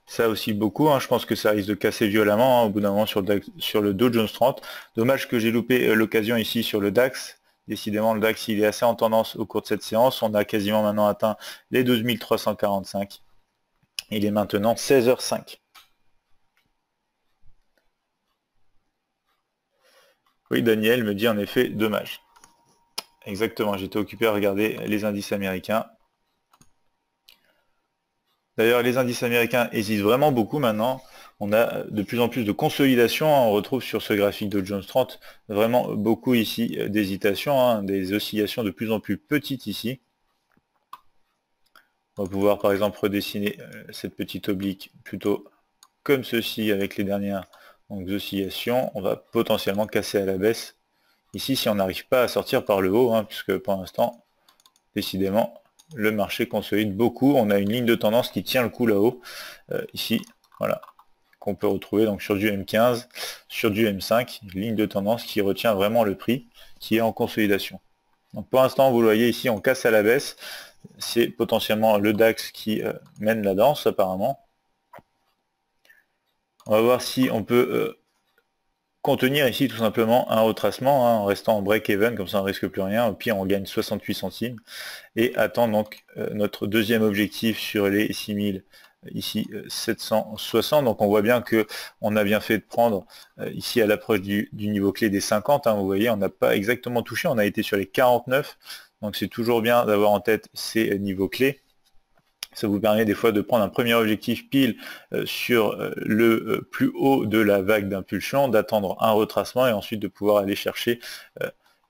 Ça aussi beaucoup, hein. Je pense que ça risque de casser violemment, hein, au bout d'un moment sur le Dow Jones 30. Dommage que j'ai loupé l'occasion ici sur le DAX. Décidément, le DAX, il est assez en tendance au cours de cette séance. On a quasiment maintenant atteint les 12 345. Il est maintenant 16h05. Oui, Daniel me dit en effet, dommage. Exactement, j'étais occupé à regarder les indices américains. D'ailleurs, les indices américains hésitent vraiment beaucoup maintenant. On a de plus en plus de consolidation, hein. On retrouve sur ce graphique de Jones 30 vraiment beaucoup ici d'hésitation, hein, des oscillations de plus en plus petites ici. On va pouvoir par exemple redessiner cette petite oblique plutôt comme ceci avec les dernières oscillations. On va potentiellement casser à la baisse. Ici, si on n'arrive pas à sortir par le haut, hein, puisque pour l'instant, décidément, le marché consolide beaucoup. On a une ligne de tendance qui tient le coup là-haut. Ici, voilà, qu'on peut retrouver donc sur du M15, sur du M5, une ligne de tendance qui retient vraiment le prix, qui est en consolidation. Donc pour l'instant, vous le voyez ici, on casse à la baisse. C'est potentiellement le DAX qui mène la danse apparemment. On va voir si on peut contenir ici tout simplement un retracement, hein, en restant en break-even, comme ça on ne risque plus rien. Au pire, on gagne 68 centimes. Et attend donc notre deuxième objectif sur les 6000, ici 760. Donc on voit bien que on a bien fait de prendre ici à l'approche du niveau clé des 50. Hein, vous voyez, on n'a pas exactement touché, on a été sur les 49. Donc c'est toujours bien d'avoir en tête ces niveaux clés. Ça vous permet des fois de prendre un premier objectif pile sur le plus haut de la vague d'impulsion, d'attendre un retracement et ensuite de pouvoir aller chercher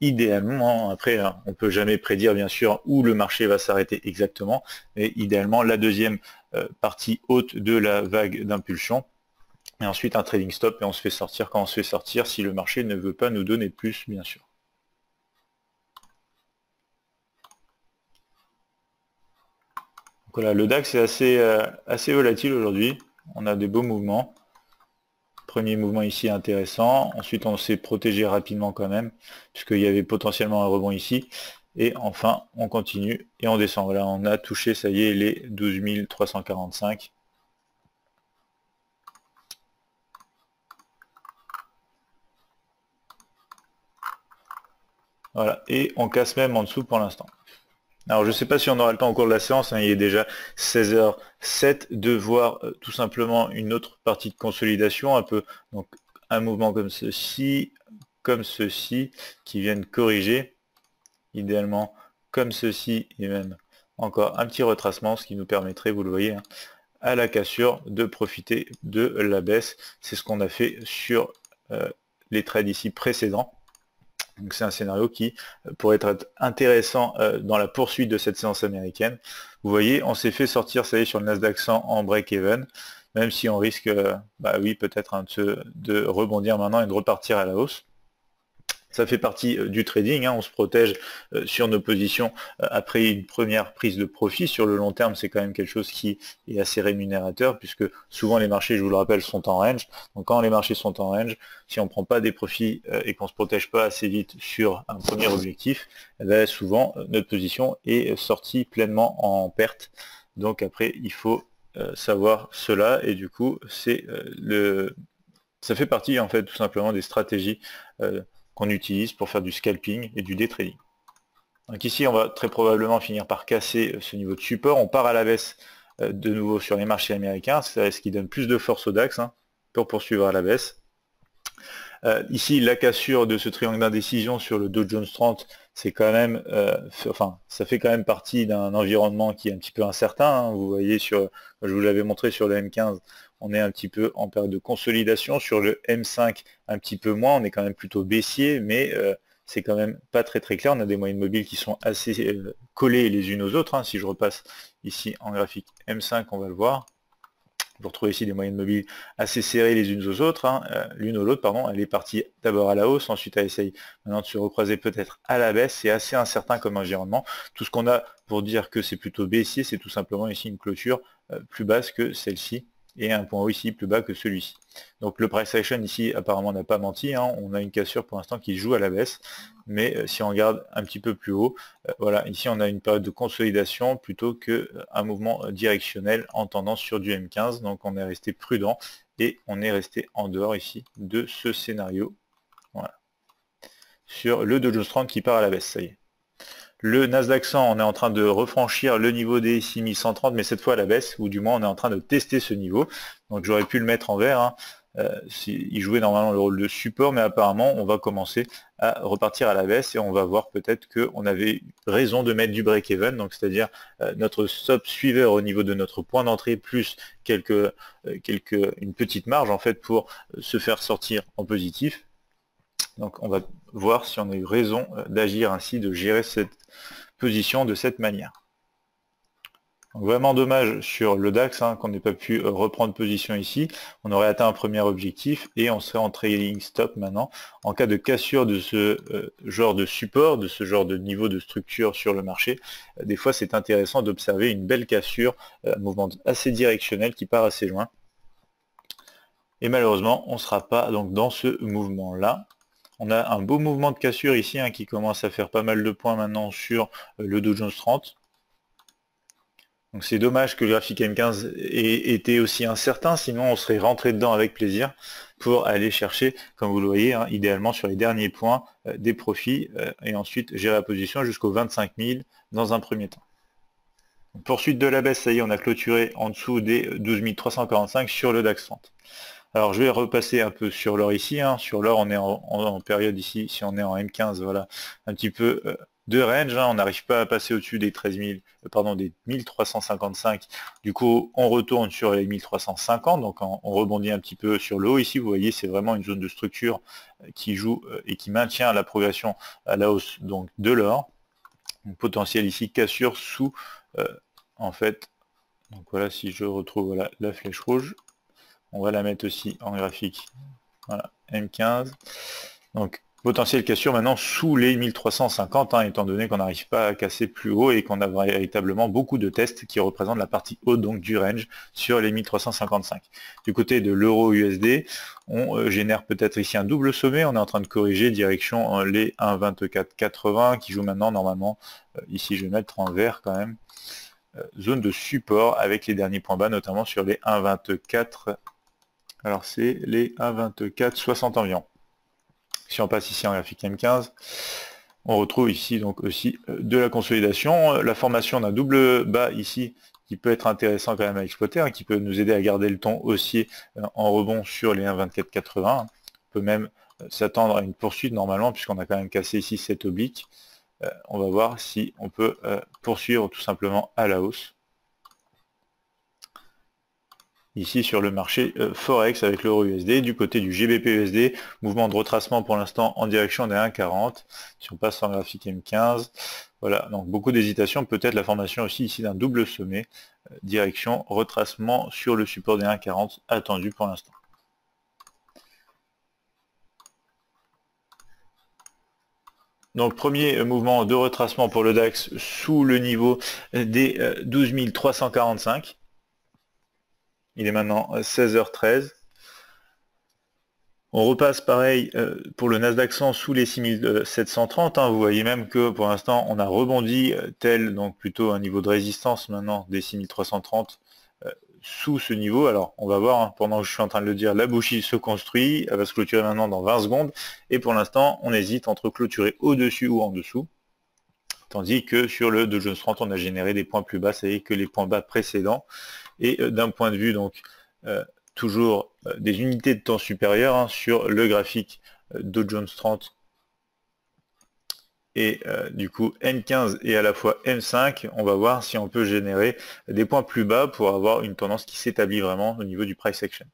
idéalement, après on ne peut jamais prédire bien sûr où le marché va s'arrêter exactement, mais idéalement la deuxième partie haute de la vague d'impulsion, et ensuite un trading stop et on se fait sortir quand on se fait sortir si le marché ne veut pas nous donner plus bien sûr. Voilà, le DAX est assez volatile aujourd'hui, on a des beaux mouvements. Premier mouvement ici intéressant, ensuite on s'est protégé rapidement quand même, puisqu'il y avait potentiellement un rebond ici, et enfin on continue et on descend. Voilà, on a touché, ça y est, les 12 345. Voilà, et on casse même en dessous pour l'instant. Alors je ne sais pas si on aura le temps au cours de la séance, hein, il est déjà 16h07, de voir tout simplement une autre partie de consolidation, un peu, donc un mouvement comme ceci, qui viennent corriger, idéalement comme ceci, et même encore un petit retracement, ce qui nous permettrait, vous le voyez, hein, à la cassure, de profiter de la baisse. C'est ce qu'on a fait sur les trades ici précédents. Donc c'est un scénario qui pourrait être intéressant dans la poursuite de cette séance américaine. Vous voyez, on s'est fait sortir, ça y est, sur le Nasdaq 100 en break-even, même si on risque, bah oui, peut-être de rebondir maintenant et de repartir à la hausse. Ça fait partie du trading, hein, on se protège sur nos positions après une première prise de profit. Sur le long terme, c'est quand même quelque chose qui est assez rémunérateur, puisque souvent les marchés, je vous le rappelle, sont en range. Donc quand les marchés sont en range, si on ne prend pas des profits et qu'on ne se protège pas assez vite sur un premier objectif, eh bien, souvent notre position est sortie pleinement en perte. Donc après, il faut savoir cela, et du coup, ça fait partie en fait tout simplement des stratégies qu'on utilise pour faire du scalping et du day trading. Donc ici, on va très probablement finir par casser ce niveau de support. On part à la baisse de nouveau sur les marchés américains, c'est ce qui donne plus de force au DAX, hein. pour poursuivre à la baisse. Ici, la cassure de ce triangle d'indécision sur le Dow Jones 30, c'est quand même, ça fait quand même partie d'un environnement qui est un petit peu incertain, hein. Vous voyez, je vous l'avais montré sur le M15, on est un petit peu en période de consolidation. Sur le M5, un petit peu moins, on est quand même plutôt baissier, mais c'est quand même pas très clair. On a des moyennes mobiles qui sont assez collées les unes aux autres, hein. Si je repasse ici en graphique M5, on va le voir. Vous retrouvez ici des moyennes mobiles assez serrées les unes aux autres, hein. L'une ou l'autre, pardon, elle est partie d'abord à la hausse, ensuite elle essaye maintenant de se recroiser peut-être à la baisse. C'est assez incertain comme environnement. Tout ce qu'on a pour dire que c'est plutôt baissier, c'est tout simplement ici une clôture plus basse que celle-ci, et un point haut ici plus bas que celui-ci. Donc le price action ici apparemment n'a pas menti, hein. On a une cassure pour l'instant qui joue à la baisse, mais si on regarde un petit peu plus haut, voilà, ici on a une période de consolidation plutôt qu'un mouvement directionnel en tendance sur du M15, donc on est resté prudent et on est resté en dehors ici de ce scénario. Voilà. Sur le Dow Jones 30 qui part à la baisse, ça y est. Le Nasdaq 100, on est en train de refranchir le niveau des 6130, mais cette fois à la baisse, ou du moins on est en train de tester ce niveau. Donc j'aurais pu le mettre en vert, hein. Il jouait normalement le rôle de support, mais apparemment on va commencer à repartir à la baisse et on va voir peut-être qu'on avait raison de mettre du break-even, donc c'est-à-dire notre stop suiveur au niveau de notre point d'entrée plus une petite marge en fait pour se faire sortir en positif. Donc on va voir si on a eu raison d'agir ainsi, de gérer cette position de cette manière. Donc vraiment dommage sur le DAX, hein, qu'on n'ait pas pu reprendre position ici. On aurait atteint un premier objectif et on serait en trailing stop maintenant. En cas de cassure de ce genre de support, de ce genre de niveau de structure sur le marché, des fois c'est intéressant d'observer une belle cassure, un mouvement assez directionnel qui part assez loin. Et malheureusement, on ne sera pas donc dans ce mouvement-là. On a un beau mouvement de cassure ici, hein, qui commence à faire pas mal de points maintenant sur le Dow Jones 30. Donc c'est dommage que le graphique M15 ait été aussi incertain, sinon on serait rentré dedans avec plaisir pour aller chercher, comme vous le voyez, hein, idéalement sur les derniers points des profits et ensuite gérer la position jusqu'aux 25 000 dans un premier temps. Donc, poursuite de la baisse, ça y est, on a clôturé en dessous des 12 345 sur le DAX 30. Alors je vais repasser un peu sur l'or ici, hein. Sur l'or on est en période ici, si on est en M15, voilà, un petit peu de range, hein. On n'arrive pas à passer au-dessus des 1335, du coup on retourne sur les 1350, donc on rebondit un petit peu sur le haut ici. Vous voyez, c'est vraiment une zone de structure qui joue et qui maintient la progression à la hausse donc de l'or. Potentiel ici, cassure sous en fait, donc voilà, si je retrouve voilà, la flèche rouge, on va la mettre aussi en graphique, voilà, M15, donc potentiel cassure maintenant sous les 1350, hein, étant donné qu'on n'arrive pas à casser plus haut et qu'on a véritablement beaucoup de tests qui représentent la partie haute donc du range sur les 1355. Du côté de l'euro USD, on génère peut-être ici un double sommet, on est en train de corriger direction les 1,2480 qui joue maintenant normalement, ici je vais mettre en vert quand même, zone de support avec les derniers points bas, notamment sur les 1,24, alors c'est les 1,2460 environ. Si on passe ici en graphique M15, on retrouve ici donc aussi de la consolidation, la formation d'un double bas ici qui peut être intéressant quand même à exploiter, hein, qui peut nous aider à garder le ton haussier en rebond sur les 1,2480. On peut même s'attendre à une poursuite normalement puisqu'on a quand même cassé ici cette oblique. On va voir si on peut poursuivre tout simplement à la hausse. Ici sur le marché Forex avec l'euro USD, du côté du GBP USD, mouvement de retracement pour l'instant en direction des 1,40. Si on passe en graphique M15, voilà, donc beaucoup d'hésitation, peut-être la formation aussi ici d'un double sommet, direction retracement sur le support des 1,40 attendu pour l'instant. Donc premier mouvement de retracement pour le DAX sous le niveau des 12 345. Il est maintenant 16h13. On repasse pareil pour le Nasdaq 100 sous les 6730. Hein. Vous voyez même que pour l'instant on a rebondi tel donc plutôt un niveau de résistance maintenant des 6330 sous ce niveau. Alors on va voir, hein, pendant que je suis en train de le dire, la bougie se construit, elle va se clôturer maintenant dans 20 secondes. Et pour l'instant on hésite entre clôturer au-dessus ou en dessous. Tandis que sur le Dow Jones 30 on a généré des points plus bas, c'est-à-dire que les points bas précédents. Et d'un point de vue donc toujours des unités de temps supérieures hein, sur le graphique Dow Jones 30 et du coup M15 et à la fois M5. On va voir si on peut générer des points plus bas pour avoir une tendance qui s'établit vraiment au niveau du price action.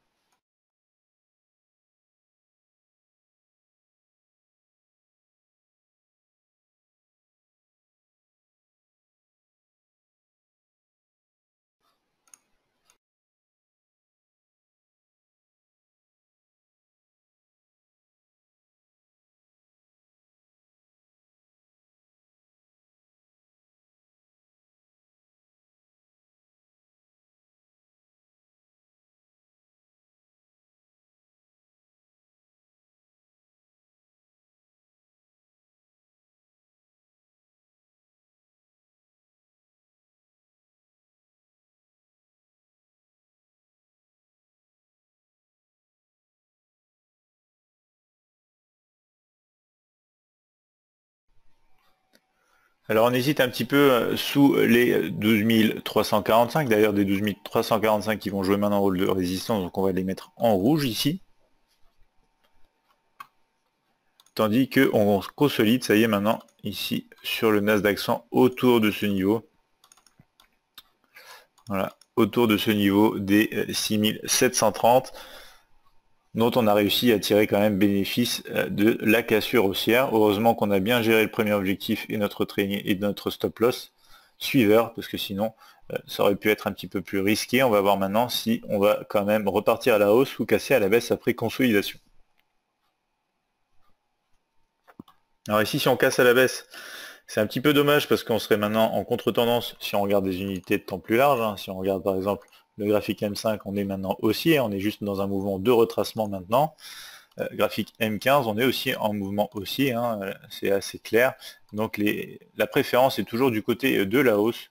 Alors on hésite un petit peu sous les 12 345, d'ailleurs des 12 345 qui vont jouer maintenant un rôle de résistance, donc on va les mettre en rouge ici. Tandis qu'on consolide, ça y est maintenant, ici sur le Nasdaq 100 autour de ce niveau. Voilà, autour de ce niveau des 6730. Dont on a réussi à tirer quand même bénéfice de la cassure haussière. Heureusement qu'on a bien géré le premier objectif et notre trading et notre stop loss suiveur, parce que sinon ça aurait pu être un petit peu plus risqué. On va voir maintenant si on va quand même repartir à la hausse ou casser à la baisse après consolidation. Alors ici, si on casse à la baisse, c'est un petit peu dommage parce qu'on serait maintenant en contre-tendance si on regarde des unités de temps plus larges. Hein. Si on regarde par exemple le graphique M5, on est maintenant haussier, on est juste dans un mouvement de retracement maintenant. Graphique M15, on est aussi en mouvement haussier, hein, c'est assez clair. Donc la préférence est toujours du côté de la hausse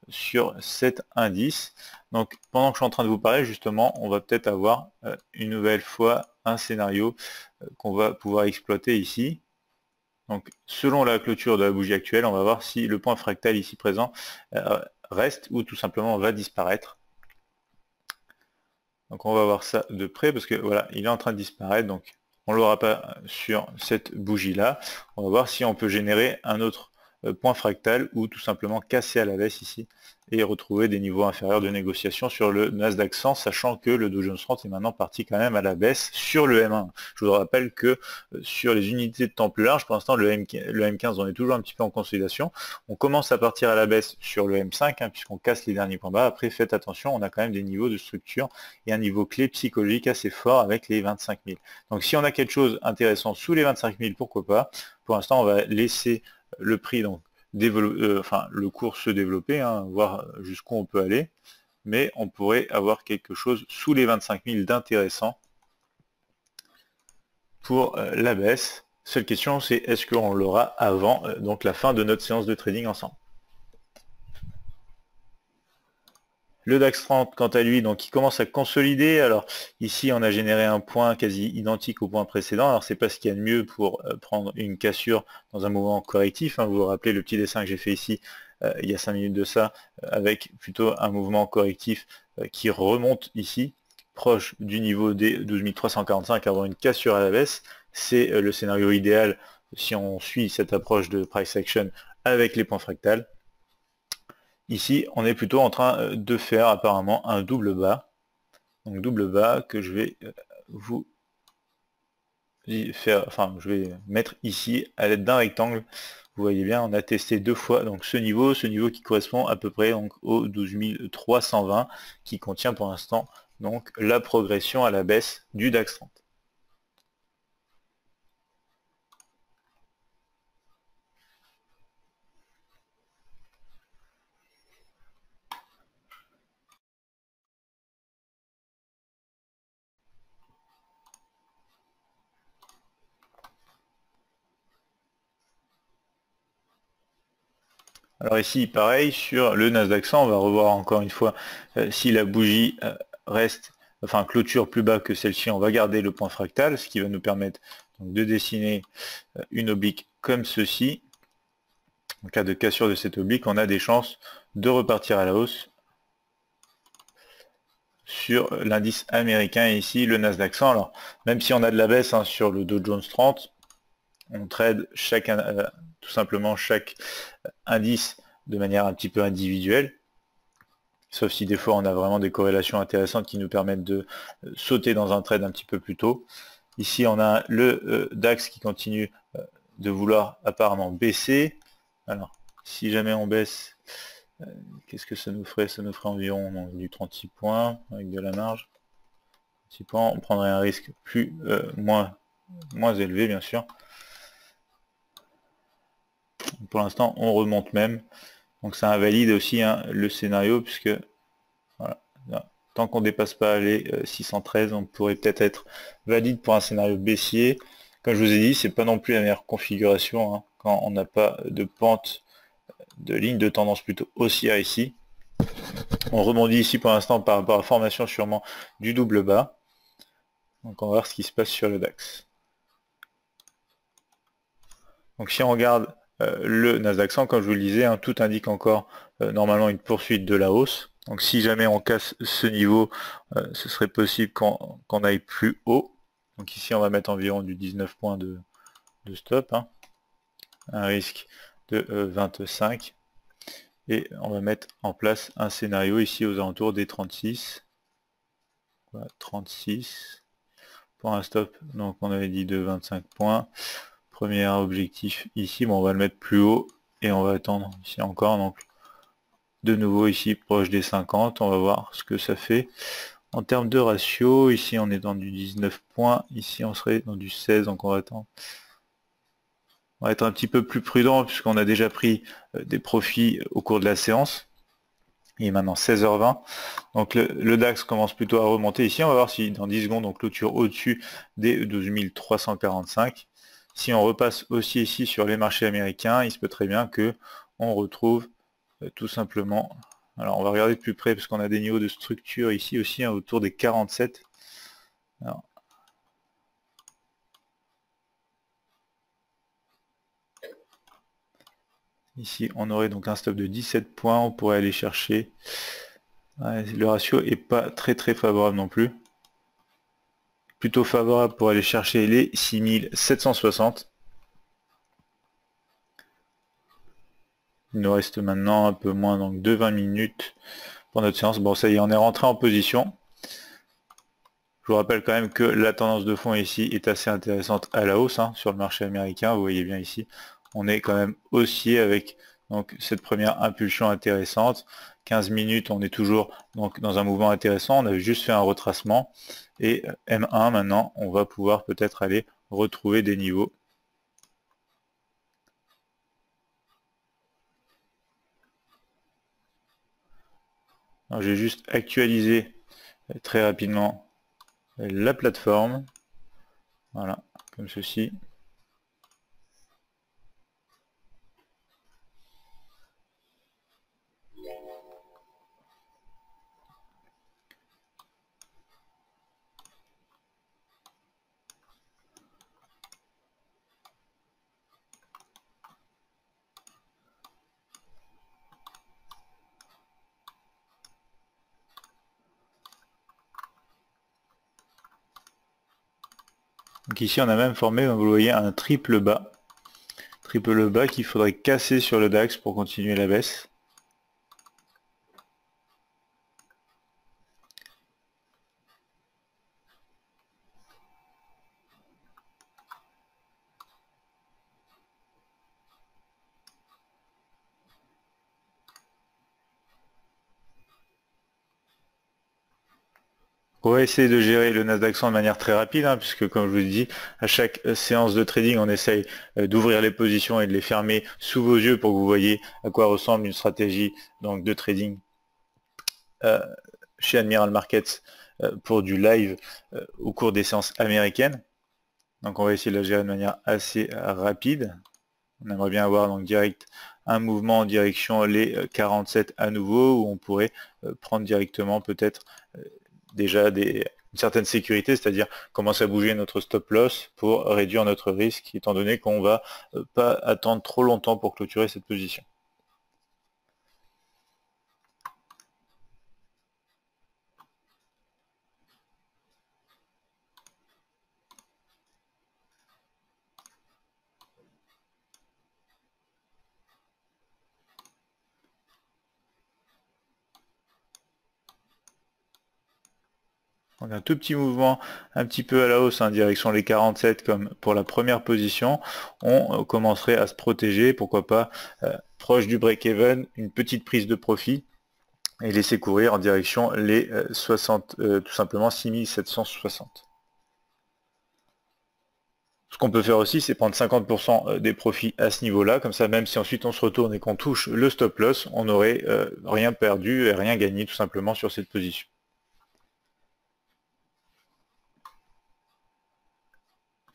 sur cet indice. Donc pendant que je suis en train de vous parler, justement, on va peut-être avoir une nouvelle fois un scénario qu'on va pouvoir exploiter ici. Donc selon la clôture de la bougie actuelle, on va voir si le point fractal ici présent reste ou tout simplement va disparaître. Donc on va voir ça de près parce que voilà, il est en train de disparaître, donc on ne l'aura pas sur cette bougie là. On va voir si on peut générer un autre point fractal ou tout simplement casser à la baisse ici et retrouver des niveaux inférieurs de négociation sur le Nasdaq 100, sachant que le Dow Jones 30 est maintenant parti quand même à la baisse sur le M1. Je vous rappelle que sur les unités de temps plus larges, pour l'instant le M15 on est toujours un petit peu en consolidation. On commence à partir à la baisse sur le M5 hein, puisqu'on casse les derniers points bas. Après faites attention, on a quand même des niveaux de structure et un niveau clé psychologique assez fort avec les 25 000. Donc si on a quelque chose d'intéressant sous les 25 000, pourquoi pas. Pour l'instant on va laisser le prix donc le cours se développer, hein, voir jusqu'où on peut aller, mais on pourrait avoir quelque chose sous les 25 000 d'intéressant pour la baisse. Seule question, c'est est-ce qu'on l'aura avant donc la fin de notre séance de trading ensemble. Le DAX 30, quant à lui, donc il commence à consolider. Alors ici, on a généré un point quasi identique au point précédent. Alors c'est pas ce qu'il y a de mieux pour prendre une cassure dans un mouvement correctif. Hein. Vous vous rappelez le petit dessin que j'ai fait ici il y a 5 minutes de ça, avec plutôt un mouvement correctif qui remonte ici, proche du niveau des 12 345, avoir une cassure à la baisse. C'est le scénario idéal si on suit cette approche de price action avec les points fractales. Ici, on est plutôt en train de faire apparemment un double bas. Donc double bas que je vais vous faire, enfin je vais mettre ici à l'aide d'un rectangle. Vous voyez bien, on a testé deux fois donc ce niveau qui correspond à peu près donc au 12 320 qui contient pour l'instant donc la progression à la baisse du DAX 30. Alors ici, pareil, sur le Nasdaq 100, on va revoir encore une fois si la bougie reste, enfin clôture plus bas que celle-ci, on va garder le point fractal, ce qui va nous permettre donc, de dessiner une oblique comme ceci. En cas de cassure de cette oblique, on a des chances de repartir à la hausse sur l'indice américain et ici le Nasdaq 100. Alors même si on a de la baisse sur le Dow Jones 30, on trade tout simplement chaque indice de manière un petit peu individuelle, sauf si des fois on a vraiment des corrélations intéressantes qui nous permettent de sauter dans un trade un petit peu plus tôt. Ici on a le DAX qui continue de vouloir apparemment baisser. Alors si jamais on baisse, qu'est-ce que ça nous ferait? Ça nous ferait environ du 36 points avec de la marge. 6 points, on prendrait un risque moins élevé bien sûr. Pour l'instant on remonte même, donc ça invalide aussi le scénario, puisque voilà, tant qu'on dépasse pas les 613, on pourrait peut-être être valide pour un scénario baissier. Comme je vous ai dit, c'est pas non plus la meilleure configuration quand on n'a pas de pente, de ligne de tendance plutôt haussière ici. On rebondit ici pour l'instant par rapport à la formation sûrement du double bas. Donc on va voir ce qui se passe sur le DAX. Donc si on regarde le Nasdaq 100, comme je vous le disais, tout indique encore normalement une poursuite de la hausse. Donc si jamais on casse ce niveau, ce serait possible qu'on aille plus haut. Donc ici on va mettre environ du 19 points de stop, un risque de 25. Et on va mettre en place un scénario ici aux alentours des 36. Voilà, 36 pour un stop, donc on avait dit de 25 points. Premier objectif ici, bon, on va le mettre plus haut et on va attendre ici encore, donc de nouveau ici proche des 50, on va voir ce que ça fait. En termes de ratio, ici on est dans du 19 points, ici on serait dans du 16, donc on va attendre. On va être un petit peu plus prudent puisqu'on a déjà pris des profits au cours de la séance. Il est maintenant 16h20, donc le DAX commence plutôt à remonter ici. On va voir si dans 10 secondes on clôture au-dessus des 12 345. Si on repasse aussi ici sur les marchés américains, il se peut très bien que on retrouve tout simplement, alors on va regarder de plus près parce qu'on a des niveaux de structure ici aussi autour des 47. Alors, ici on aurait donc un stop de 17 points, on pourrait aller chercher, le ratio est pas très favorable non plus, plutôt favorable pour aller chercher les 6760. Il nous reste maintenant un peu moins donc de 20 minutes pour notre séance. Bon, ça y est, on est rentré en position. Je vous rappelle quand même que la tendance de fond ici est assez intéressante à la hausse sur le marché américain. Vous voyez bien ici, on est quand même haussier avec donc cette première impulsion intéressante. 15 minutes, on est toujours donc dans un mouvement intéressant. On avait juste fait un retracement et M1 maintenant, on va pouvoir peut-être aller retrouver des niveaux. J'ai juste actualisé très rapidement la plateforme, voilà, comme ceci. Donc ici on a même formé, vous le voyez, un triple bas. Triple bas qu'il faudrait casser sur le DAX pour continuer la baisse. On va essayer de gérer le Nasdaq 100 de manière très rapide, puisque comme je vous dis, à chaque séance de trading, on essaye d'ouvrir les positions et de les fermer sous vos yeux pour que vous voyez à quoi ressemble une stratégie donc, de trading chez Admiral Markets pour du live au cours des séances américaines. Donc on va essayer de la gérer de manière assez rapide. On aimerait bien avoir donc direct un mouvement en direction les 47 à nouveau, où on pourrait prendre directement peut-être déjà une certaine sécurité, c'est-à-dire commencer à bouger notre stop loss pour réduire notre risque, étant donné qu'on va pas attendre trop longtemps pour clôturer cette position. Donc un tout petit mouvement un petit peu à la hausse, direction les 47 comme pour la première position, on commencerait à se protéger, pourquoi pas proche du break-even, une petite prise de profit et laisser courir en direction les 60, tout simplement 6760. Ce qu'on peut faire aussi, c'est prendre 50% des profits à ce niveau-là, comme ça même si ensuite on se retourne et qu'on touche le stop loss, on n'aurait rien perdu et rien gagné tout simplement sur cette position.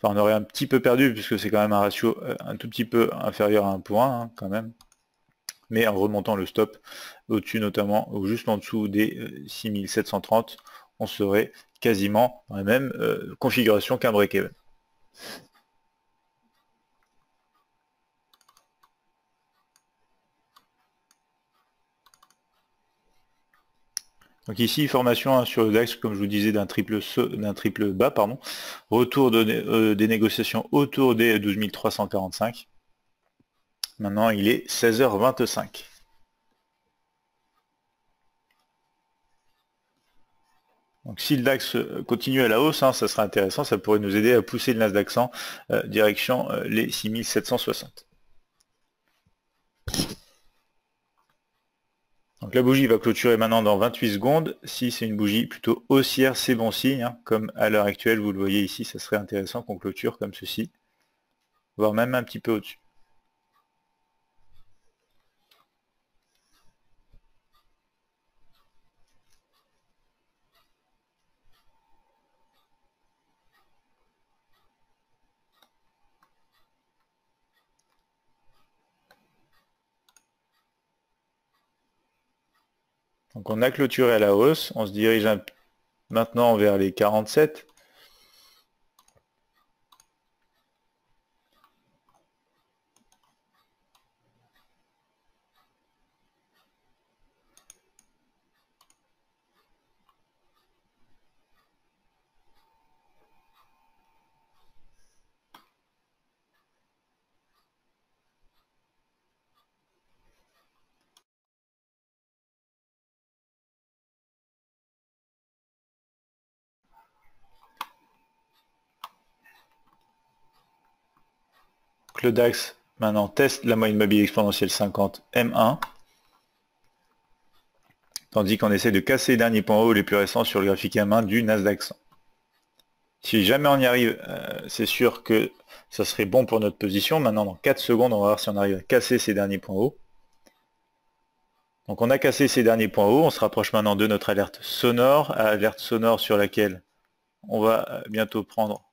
Enfin, on aurait un petit peu perdu puisque c'est quand même un ratio un tout petit peu inférieur à 1 pour 1 quand même. Mais en remontant le stop au-dessus notamment, ou juste en dessous des 6730, on serait quasiment dans la même configuration qu'un break-even. Donc ici, formation sur le DAX, comme je vous disais, d'un triple bas, pardon. Retour des négociations autour des 12 345. Maintenant, il est 16h25. Donc si le DAX continue à la hausse, ça serait intéressant, ça pourrait nous aider à pousser le Nasdaq 100 direction les 6760. Donc la bougie va clôturer maintenant dans 28 secondes. Si c'est une bougie plutôt haussière, c'est bon signe. Comme à l'heure actuelle, vous le voyez ici, ça serait intéressant qu'on clôture comme ceci, voire même un petit peu au-dessus. Donc on a clôturé à la hausse, on se dirige maintenant vers les 47. Donc le DAX maintenant teste la moyenne mobile exponentielle 50 M1. Tandis qu'on essaie de casser les derniers points hauts les plus récents sur le graphique M1 du Nasdaq 100. Si jamais on y arrive, c'est sûr que ça serait bon pour notre position. Maintenant, dans 4 secondes, on va voir si on arrive à casser ces derniers points hauts. Donc on a cassé ces derniers points hauts, on se rapproche maintenant de notre alerte sonore sur laquelle on va bientôt prendre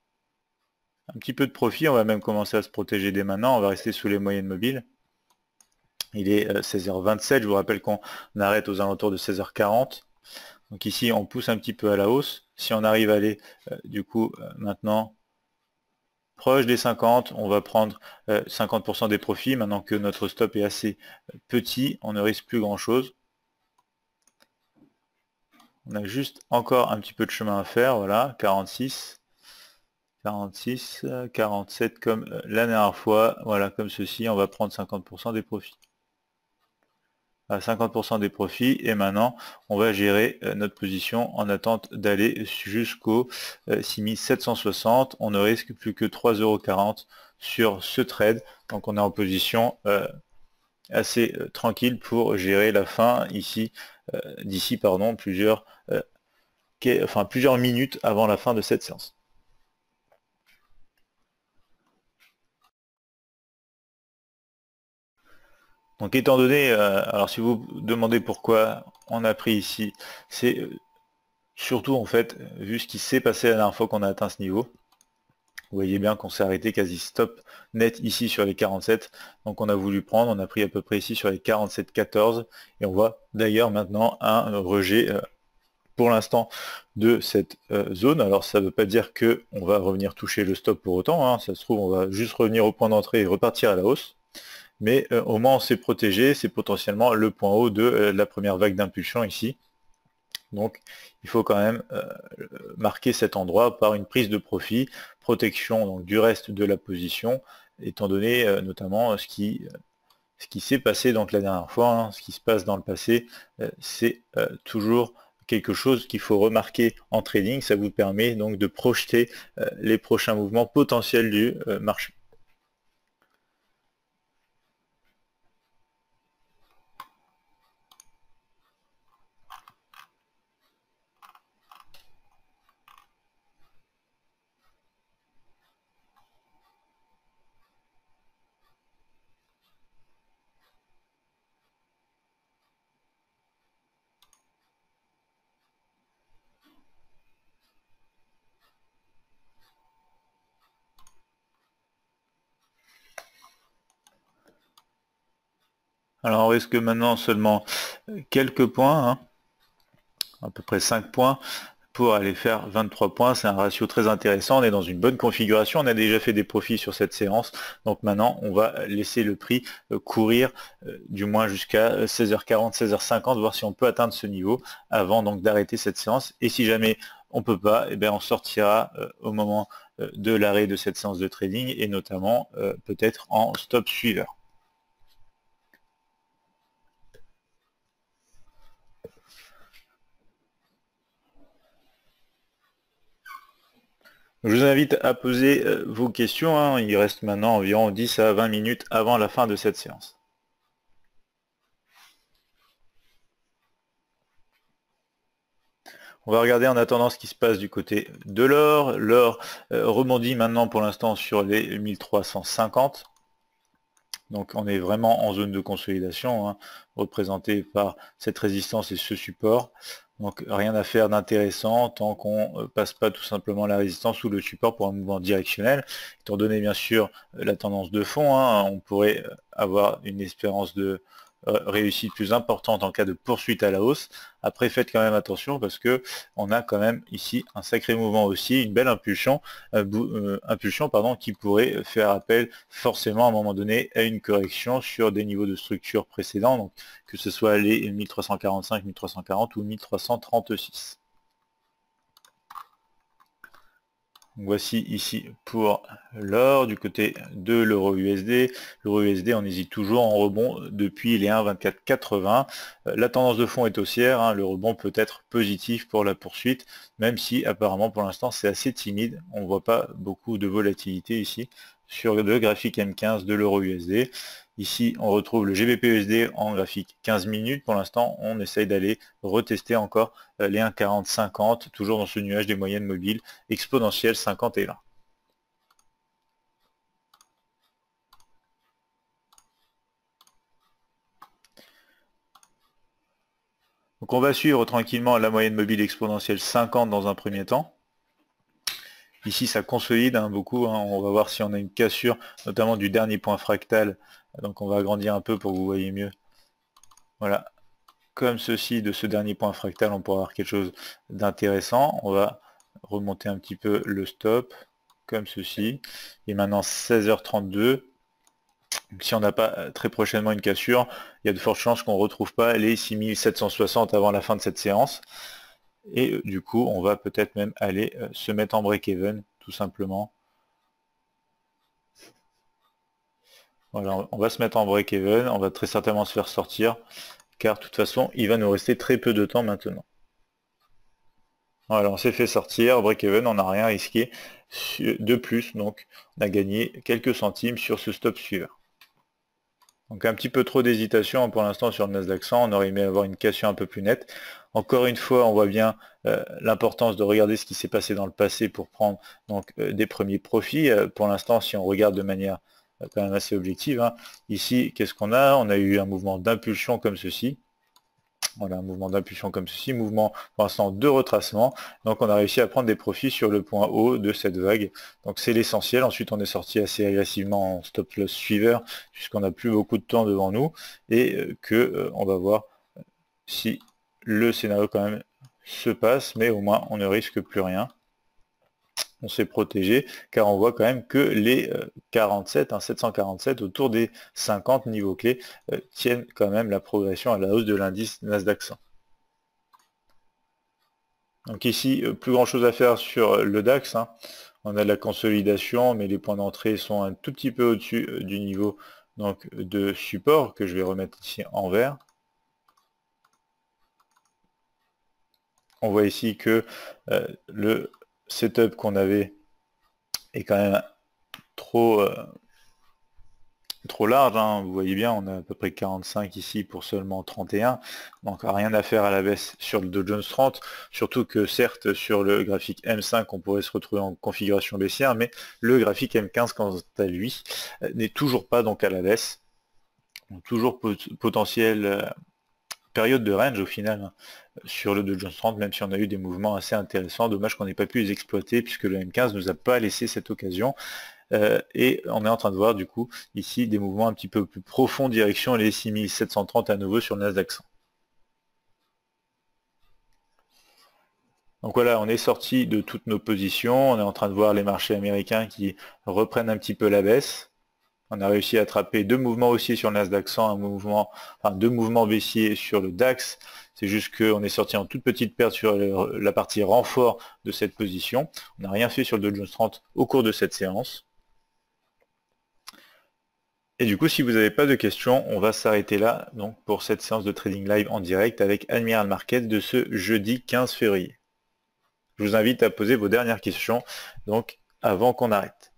un petit peu de profit, on va même commencer à se protéger dès maintenant, on va rester sous les moyennes mobiles. Il est 16h27, je vous rappelle qu'on arrête aux alentours de 16h40. Donc ici on pousse un petit peu à la hausse. Si on arrive à aller du coup maintenant proche des 50, on va prendre 50% des profits. Maintenant que notre stop est assez petit, on ne risque plus grand chose. On a juste encore un petit peu de chemin à faire, voilà, 46, 46, 47 comme la dernière fois, voilà, comme ceci, on va prendre 50% des profits. 50% des profits et maintenant on va gérer notre position en attente d'aller jusqu'au 6760. On ne risque plus que 3,40 € sur ce trade, donc on est en position assez tranquille pour gérer la fin ici d'ici plusieurs minutes avant la fin de cette séance. Donc étant donné, alors si vous vous demandez pourquoi on a pris ici, c'est surtout en fait, vu ce qui s'est passé la dernière fois qu'on a atteint ce niveau, vous voyez bien qu'on s'est arrêté quasi stop net ici sur les 47, donc on a voulu prendre, on a pris à peu près ici sur les 47,14, et on voit d'ailleurs maintenant un rejet pour l'instant de cette zone. Alors ça ne veut pas dire que on va revenir toucher le stop pour autant, ça se trouve on va juste revenir au point d'entrée et repartir à la hausse. Mais au moins on s'est protégé, c'est potentiellement le point haut de la première vague d'impulsion ici. Donc il faut quand même marquer cet endroit par une prise de profit, protection donc, du reste de la position, étant donné notamment ce qui s'est passé donc la dernière fois, ce qui se passe dans le passé, c'est toujours quelque chose qu'il faut remarquer en trading. Ça vous permet donc de projeter les prochains mouvements potentiels du marché. Alors on risque maintenant seulement quelques points, hein, à peu près 5 points, pour aller faire 23 points. C'est un ratio très intéressant, on est dans une bonne configuration, on a déjà fait des profits sur cette séance, donc maintenant on va laisser le prix courir du moins jusqu'à 16h40, 16h50, voir si on peut atteindre ce niveau avant donc d'arrêter cette séance, et si jamais on peut pas, eh bien on sortira au moment de l'arrêt de cette séance de trading, et notamment peut-être en stop suiveur. Je vous invite à poser vos questions, hein. Il reste maintenant environ 10 à 20 minutes avant la fin de cette séance. On va regarder en attendant ce qui se passe du côté de l'or. L'or rebondit maintenant pour l'instant sur les 1350. Donc on est vraiment en zone de consolidation, hein, représenté par cette résistance et ce support. Donc rien à faire d'intéressant tant qu'on ne passe pas tout simplement la résistance ou le support pour un mouvement directionnel. Étant donné bien sûr la tendance de fond, hein, on pourrait avoir une espérance de réussite plus importante en cas de poursuite à la hausse. Après faites quand même attention parce que on a quand même ici un sacré mouvement aussi, une belle impulsion, pardon, qui pourrait faire appel forcément à un moment donné à une correction sur des niveaux de structure précédents, donc que ce soit les 1345, 1340 ou 1336. Voici ici pour l'or du côté de l'euro USD. L'euro USD, on hésite toujours en rebond depuis les 1,2480. La tendance de fond est haussière, hein, le rebond peut être positif pour la poursuite, même si apparemment pour l'instant c'est assez timide. On ne voit pas beaucoup de volatilité ici sur le graphique M15 de l'euro USD. Ici, on retrouve le GBP-USD en graphique 15 minutes. Pour l'instant, on essaye d'aller retester encore les 1,40-50, toujours dans ce nuage des moyennes mobiles exponentielles 51. Donc on va suivre tranquillement la moyenne mobile exponentielle 50 dans un premier temps. Ici, ça consolide beaucoup, hein. On va voir si on a une cassure, notamment du dernier point fractal. Donc on va agrandir un peu pour que vous voyez mieux. Voilà, comme ceci, de ce dernier point fractal, on pourra avoir quelque chose d'intéressant. On va remonter un petit peu le stop, comme ceci. Et maintenant 16h32. Donc, si on n'a pas très prochainement une cassure, il y a de fortes chances qu'on ne retrouve pas les 6760 avant la fin de cette séance. Et du coup, on va peut-être même aller se mettre en break-even, tout simplement. Voilà, on va se mettre en break-even, on va très certainement se faire sortir, car de toute façon, il va nous rester très peu de temps maintenant. Voilà, on s'est fait sortir, break-even, on n'a rien risqué de plus, donc on a gagné quelques centimes sur ce stop suiveur. Donc un petit peu trop d'hésitation pour l'instant sur le Nasdaq 100, on aurait aimé avoir une cassure un peu plus nette. Encore une fois, on voit bien l'importance de regarder ce qui s'est passé dans le passé pour prendre donc des premiers profits. Pour l'instant, si on regarde de manière quand même assez objective, hein, ici, qu'est-ce qu'on a? On a eu un mouvement d'impulsion comme ceci. Voilà, un mouvement d'impulsion comme ceci, mouvement pour l'instant de retracement. Donc on a réussi à prendre des profits sur le point haut de cette vague. Donc c'est l'essentiel. Ensuite on est sorti assez agressivement en stop loss suiveur, puisqu'on n'a plus beaucoup de temps devant nous, et que on va voir si le scénario quand même se passe, mais au moins on ne risque plus rien. On s'est protégé, car on voit quand même que les 47, 747 autour des 50 niveaux clés tiennent quand même la progression à la hausse de l'indice Nasdaq 100. Donc ici, plus grand chose à faire sur le DAX, hein. On a de la consolidation, mais les points d'entrée sont un tout petit peu au-dessus du niveau donc, de support, que je vais remettre ici en vert. On voit ici que le setup qu'on avait est quand même trop, trop large, hein. Vous voyez bien, on a à peu près 45 ici pour seulement 31, donc rien à faire à la baisse sur le Dow Jones 30, surtout que certes sur le graphique M5 on pourrait se retrouver en configuration baissière, mais le graphique M15 quant à lui n'est toujours pas donc à la baisse, donc toujours potentiel période de range au final, hein, sur le Dow Jones 30, même si on a eu des mouvements assez intéressants. Dommage qu'on n'ait pas pu les exploiter puisque le M15 nous a pas laissé cette occasion. Et on est en train de voir du coup ici des mouvements un petit peu plus profonds direction les 6730 à nouveau sur le Nasdaq 100. Donc voilà, on est sorti de toutes nos positions, on est en train de voir les marchés américains qui reprennent un petit peu la baisse. On a réussi à attraper deux mouvements haussiers sur le Nasdaq 100, deux mouvements baissiers sur le DAX. C'est juste qu'on est sorti en toute petite perte sur la partie renfort de cette position. On n'a rien fait sur le Dow Jones 30 au cours de cette séance. Et du coup, si vous n'avez pas de questions, on va s'arrêter là donc pour cette séance de trading live en direct avec Admiral Markets de ce jeudi 15 février. Je vous invite à poser vos dernières questions donc avant qu'on arrête.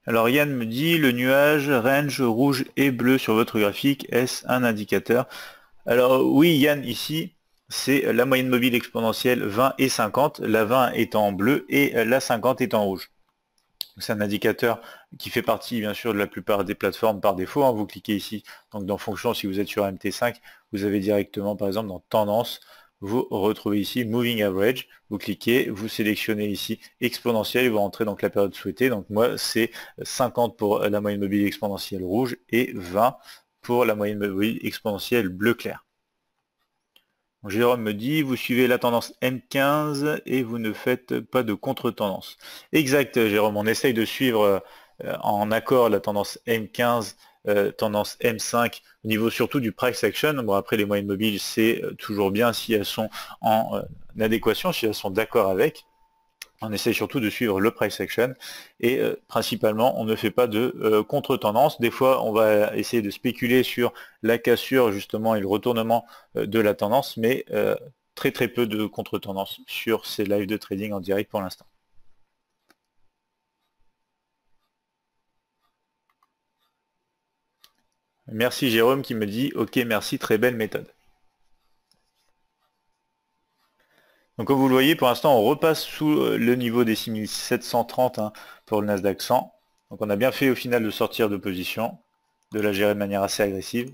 Alors Yann me dit, le nuage range rouge et bleu sur votre graphique, est-ce un indicateur? Alors oui Yann, ici, c'est la moyenne mobile exponentielle 20 et 50, la 20 est en bleu et la 50 est en rouge. C'est un indicateur qui fait partie bien sûr de la plupart des plateformes par défaut, hein. Vous cliquez ici, donc dans fonction, si vous êtes sur MT5, vous avez directement par exemple dans tendance, vous retrouvez ici Moving Average, vous cliquez, vous sélectionnez ici exponentielle et vous rentrez donc la période souhaitée. Donc moi c'est 50 pour la moyenne mobile exponentielle rouge et 20 pour la moyenne mobile exponentielle bleu clair. Jérôme me dit, vous suivez la tendance M15 et vous ne faites pas de contre-tendance. Exact, Jérôme, on essaye de suivre en accord la tendance M15, tendance M5, au niveau surtout du price action. Bon, après, les moyennes mobiles, c'est toujours bien si elles sont en adéquation, si elles sont d'accord avec. On essaie surtout de suivre le price action et principalement on ne fait pas de contre-tendance. Des fois on va essayer de spéculer sur la cassure justement et le retournement de la tendance, mais très très peu de contre-tendance sur ces lives de trading en direct pour l'instant. Merci Jérôme qui me dit ok merci, très belle méthode. Donc comme vous le voyez, pour l'instant on repasse sous le niveau des 6730 hein, pour le Nasdaq 100. Donc on a bien fait au final de sortir de position, de la gérer de manière assez agressive.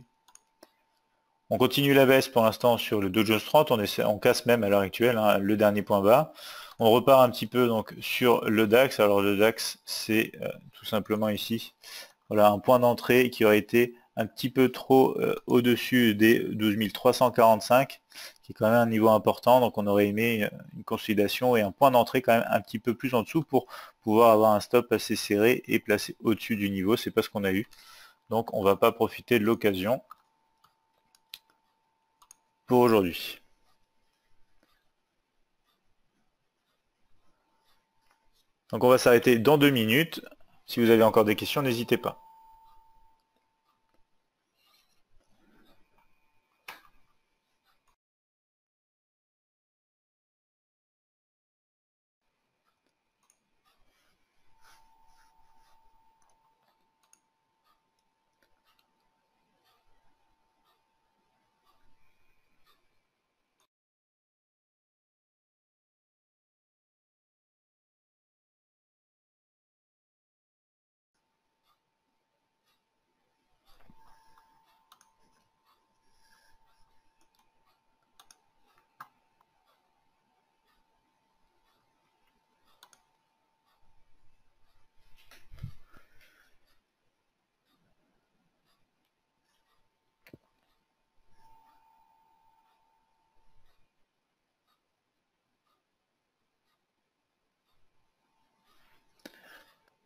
On continue la baisse pour l'instant sur le Dow Jones 30, on casse même à l'heure actuelle hein, le dernier point bas. On repart un petit peu donc sur le DAX. Alors le DAX c'est tout simplement ici, voilà un point d'entrée qui aurait été un petit peu trop au-dessus des 12 345, qui est quand même un niveau important, donc on aurait aimé une consolidation et un point d'entrée quand même un petit peu plus en dessous pour pouvoir avoir un stop assez serré et placé au-dessus du niveau. C'est pas ce qu'on a eu, donc on va pas profiter de l'occasion pour aujourd'hui. Donc on va s'arrêter dans 2 minutes. Si vous avez encore des questions, n'hésitez pas.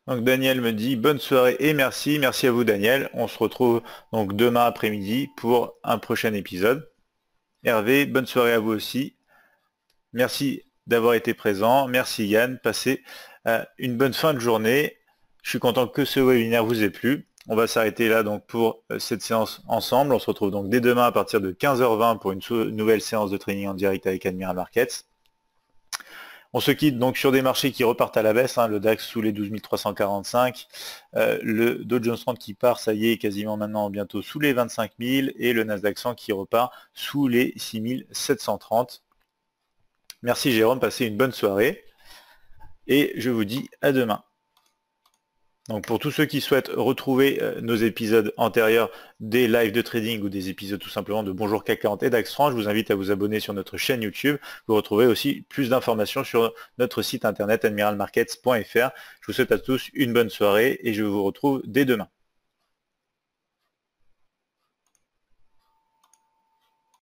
Donc Daniel me dit bonne soirée et merci. Merci à vous Daniel. On se retrouve donc demain après-midi pour un prochain épisode. Hervé, bonne soirée à vous aussi. Merci d'avoir été présent. Merci Yann. Passez une bonne fin de journée. Je suis content que ce webinaire vous ait plu. On va s'arrêter là donc pour cette séance ensemble. On se retrouve donc dès demain à partir de 15h20 pour une nouvelle séance de training en direct avec Admiral Markets. On se quitte donc sur des marchés qui repartent à la baisse, le DAX sous les 12 345, le Dow Jones 30 qui part, ça y est, quasiment maintenant bientôt sous les 25 000, et le Nasdaq 100 qui repart sous les 6 730. Merci Jérôme, passez une bonne soirée, et je vous dis à demain. Donc pour tous ceux qui souhaitent retrouver nos épisodes antérieurs des lives de trading ou des épisodes tout simplement de Bonjour CAC 40 et DAX 30, je vous invite à vous abonner sur notre chaîne YouTube. Vous retrouverez aussi plus d'informations sur notre site internet admiralmarkets.fr. Je vous souhaite à tous une bonne soirée et je vous retrouve dès demain.